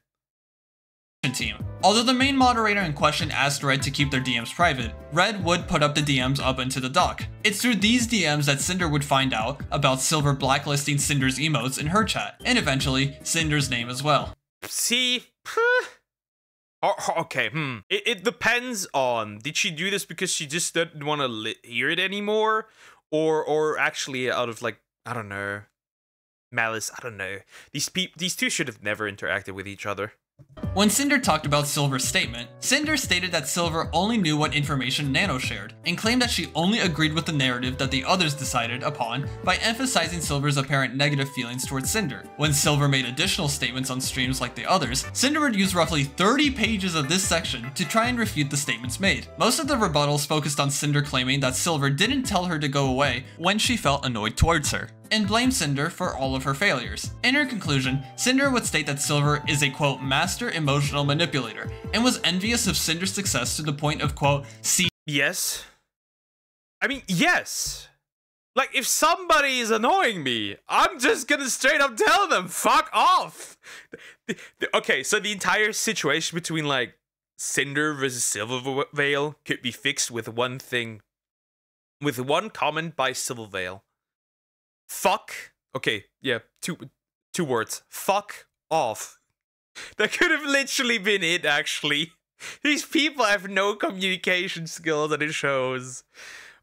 Team. Although the main moderator in question asked Red to keep their DMs private, Red would put up the DMs up into the dock. It's through these DMs that Sinder would find out about Silver blacklisting Cinder's emotes in her chat, and eventually Cinder's name as well. See? Okay, It depends on, did she do this because she just didn't want to hear it anymore? Or actually out of, like, I don't know, malice, I don't know. These two should have never interacted with each other. When Sinder talked about Silver's statement, Sinder stated that Silver only knew what information Nano shared, and claimed that she only agreed with the narrative that the others decided upon by emphasizing Silver's apparent negative feelings towards Sinder. When Silver made additional statements on streams like the others, Sinder would use roughly 30 pages of this section to try and refute the statements made. Most of the rebuttals focused on Sinder claiming that Silver didn't tell her to go away when she felt annoyed towards her, and blame Sinder for all of her failures. In her conclusion, Sinder would state that Silver is a quote master emotional manipulator and was envious of Cinder's success to the point of quote see. Yes. I mean, yes. Like, if somebody is annoying me, I'm just gonna straight up tell them, fuck off. Okay, so the entire situation between, like, Sinder versus Silvervale could be fixed with one thing. With one comment by Silvervale. Fuck. Okay, yeah, two words. Fuck off. That could have literally been it, actually. These people have no communication skills, and it shows.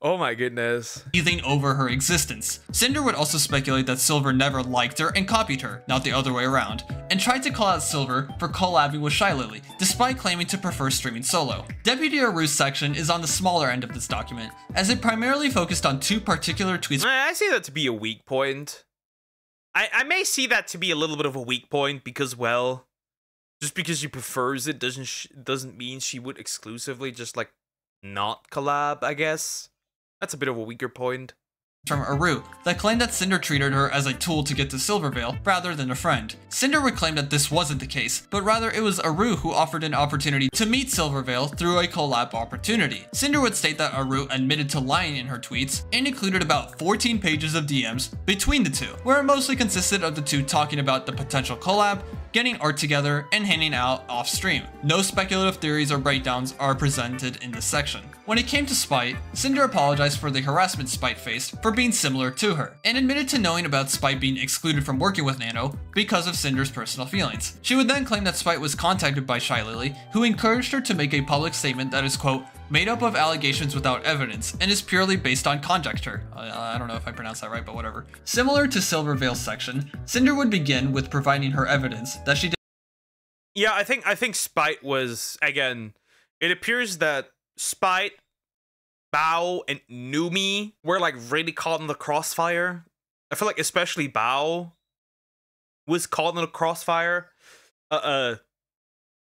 Oh my goodness. Seething over her existence. Sinder would also speculate that Silver never liked her and copied her, not the other way around, and tried to call out Silver for collabing with Shy Lily, despite claiming to prefer streaming solo. Deputy Aru's section is on the smaller end of this document, as it primarily focused on two particular tweets. I see that to be a weak point. I may see that to be a little bit of a weak point because, well, just because she prefers it doesn't mean she would exclusively just, like, not collab, I guess. That's a bit of a weaker point. From Aru that claimed that Sinder treated her as a tool to get to Silvervale rather than a friend. Sinder would claim that this wasn't the case, but rather it was Aru who offered an opportunity to meet Silvervale through a collab opportunity. Sinder would state that Aru admitted to lying in her tweets and included about 14 pages of DMs between the two, where it mostly consisted of the two talking about the potential collab, getting art together, and hanging out off stream. No speculative theories or breakdowns are presented in this section. When it came to Spite, Sinder apologized for the harassment Spite faced for being similar to her, and admitted to knowing about Spite being excluded from working with Nano because of Cinder's personal feelings. She would then claim that Spite was contacted by Shy Lily, who encouraged her to make a public statement that is quote, made up of allegations without evidence, and is purely based on conjecture. I don't know if I pronounced that right, but whatever. Similar to Silvervale's section, Sinder would begin with providing her evidence that she did. Yeah, I think Spite was, again, it appears that Spite, Bao, and Numi were, like, really caught in the crossfire. I feel like especially Bao was caught in the crossfire.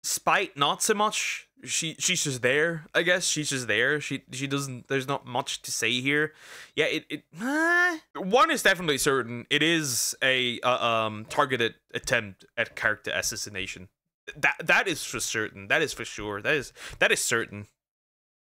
Spite, not so much. She's just there, I guess. She's just there. She doesn't. There's not much to say here. Yeah, one is definitely certain. It is a targeted attempt at character assassination. That is for certain. That is for sure. That is certain.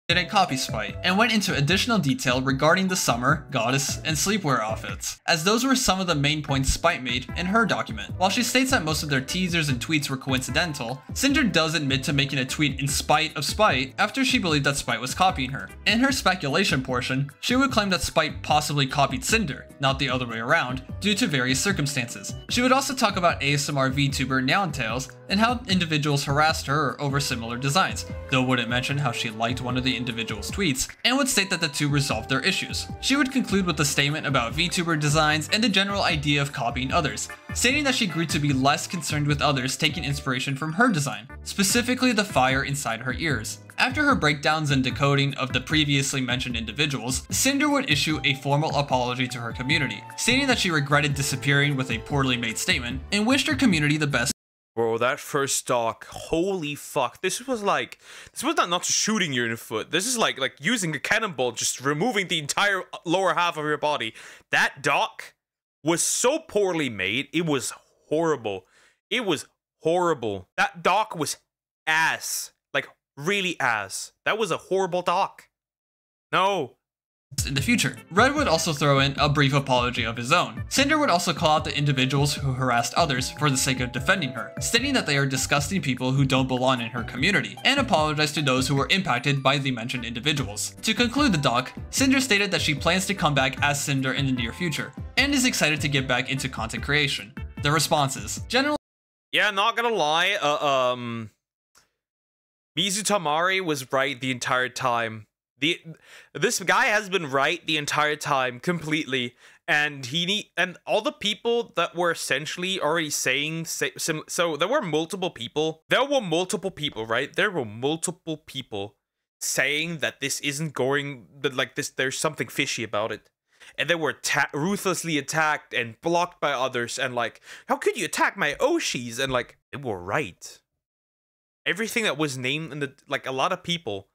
Didn't copy Spite, and went into additional detail regarding the summer, goddess, and sleepwear outfits, as those were some of the main points Spite made in her document. While she states that most of their teasers and tweets were coincidental, Sinder does admit to making a tweet in spite of Spite after she believed that Spite was copying her. In her speculation portion, she would claim that Spite possibly copied Sinder, not the other way around, due to various circumstances. She would also talk about ASMR VTuber Nyantails and how individuals harassed her over similar designs, though wouldn't mention how she liked one of the individual's tweets, and would state that the two resolved their issues. She would conclude with a statement about VTuber designs and the general idea of copying others, stating that she grew to be less concerned with others taking inspiration from her design, specifically the fire inside her ears. After her breakdowns and decoding of the previously mentioned individuals, Sinder would issue a formal apology to her community, stating that she regretted disappearing with a poorly made statement and wished her community the best. Bro, that first doc, holy fuck. This was not just shooting you in the foot. This is like using a cannonball, just removing the entire lower half of your body. That doc was so poorly made. It was horrible. It was horrible. That doc was ass. Like, really ass. That was a horrible doc. No. In the future. Red would also throw in a brief apology of his own. Sinder would also call out the individuals who harassed others for the sake of defending her, stating that they are disgusting people who don't belong in her community, and apologize to those who were impacted by the mentioned individuals. To conclude the doc, Sinder stated that she plans to come back as Sinder in the near future, and is excited to get back into content creation. The responses. Generally, yeah, not gonna lie, Mizu Tamari was right the entire time. This guy has been right the entire time, completely, and all the people that were essentially already saying so there were multiple people. There were multiple people, right? There were multiple people saying that this isn't going, that like this, there's something fishy about it, and they were ruthlessly attacked and blocked by others, and like, how could you attack my Oshis? And like, they were right. Everything that was named in the, like, a lot of people.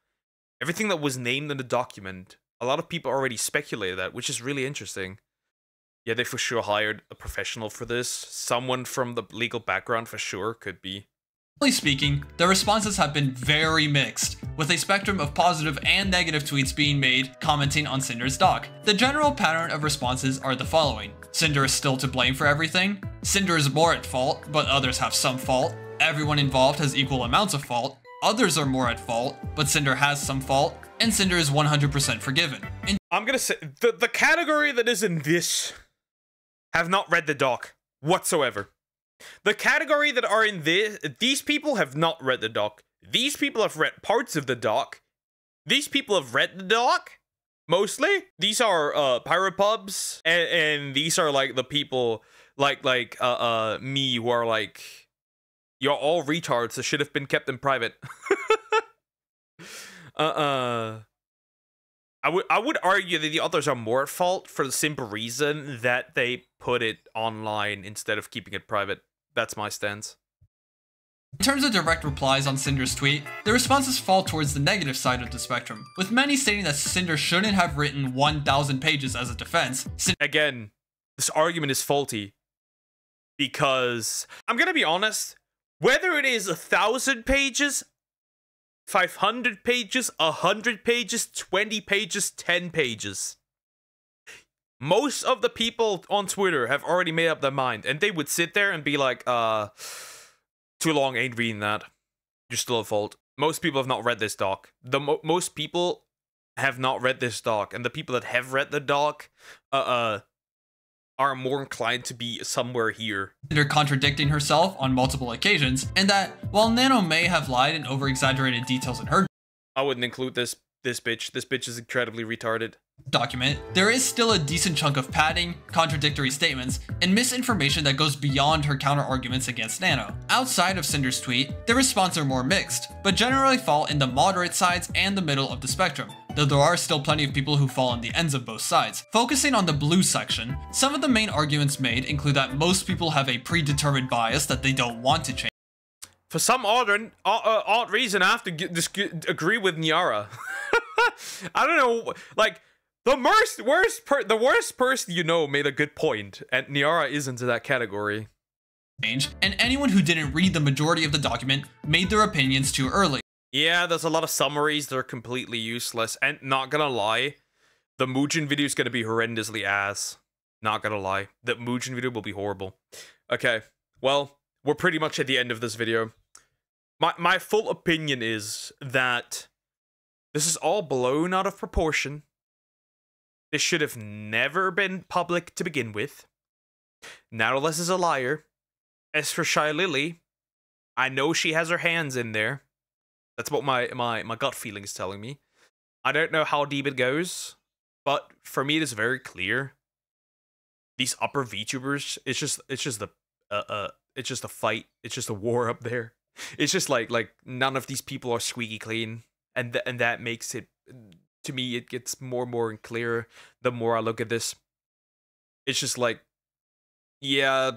Everything that was named in the document, a lot of people already speculated that, which is really interesting. Yeah, they for sure hired a professional for this. Someone from the legal background for sure could be. Generally speaking, the responses have been very mixed, with a spectrum of positive and negative tweets being made commenting on Sinder's doc. The general pattern of responses are the following. Sinder is still to blame for everything. Sinder is more at fault, but others have some fault. Everyone involved has equal amounts of fault. Others are more at fault, but Sinder has some fault, and Sinder is 100% forgiven. I'm gonna say, the category that is in this have not read the doc whatsoever. The category that are in this, these people have not read the doc. These people have read parts of the doc. These people have read the doc, mostly. These are pyropubs, and these are like the people like me who are like, you're all retards that should have been kept in private. I would argue that the others are more at fault for the simple reason that they put it online instead of keeping it private. That's my stance. In terms of direct replies on Sinder's tweet, the responses fall towards the negative side of the spectrum, with many stating that Sinder shouldn't have written 1,000 pages as a defense. Again, this argument is faulty. Because, I'm gonna be honest, whether it is 1,000 pages, 500 pages, 100 pages, 20 pages, 10 pages, most of the people on Twitter have already made up their mind, and they would sit there and be like, too long, ain't reading that. You're still at fault. Most people have not read this doc. Most people have not read this doc, and the people that have read the doc, are more inclined to be somewhere here. Sinder contradicting herself on multiple occasions, and that while Nano may have lied and over-exaggerated details in her I wouldn't include this bitch. This bitch is incredibly retarded. Document, there is still a decent chunk of padding, contradictory statements, and misinformation that goes beyond her counter-arguments against Nano. Outside of Sinder's tweet, the responses are more mixed, but generally fall in the moderate sides and the middle of the spectrum, though there are still plenty of people who fall on the ends of both sides. Focusing on the blue section, some of the main arguments made include that most people have a predetermined bias that they don't want to change. For some odd reason, I have to agree with Niara. I don't know, like, the worst person you know made a good point, and Niara isn't in that category. And anyone who didn't read the majority of the document made their opinions too early. Yeah, there's a lot of summaries that are completely useless, and not gonna lie, the Muujin video is gonna be horrendously ass. Not gonna lie, the Muujin video will be horrible. Okay, well, we're pretty much at the end of this video. My full opinion is that this is all blown out of proportion. This should have never been public to begin with. Nautilus is a liar. As for Shy Lily, I know she has her hands in there. That's what my gut feeling is telling me. I don't know how deep it goes, but for me it is very clear. These upper VTubers, it's just a fight. It's just a war up there. It's just like none of these people are squeaky clean, and that makes it, to me, it gets more and more clear the more I look at this. It's just like, yeah,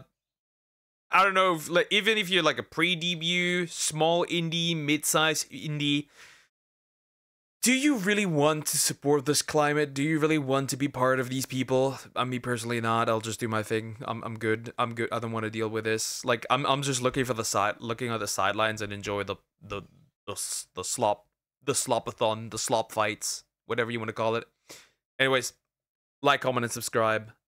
I don't know, like, even if you're like a pre-debut, small indie, mid-size indie, do you really want to support this climate? Do you really want to be part of these people? Me personally, not. I'll just do my thing. I'm good. I'm good. I don't want to deal with this. Like, I'm just looking for looking at the sidelines and enjoy the slopathon, the slop fights, whatever you want to call it. Anyways, like, comment, and subscribe.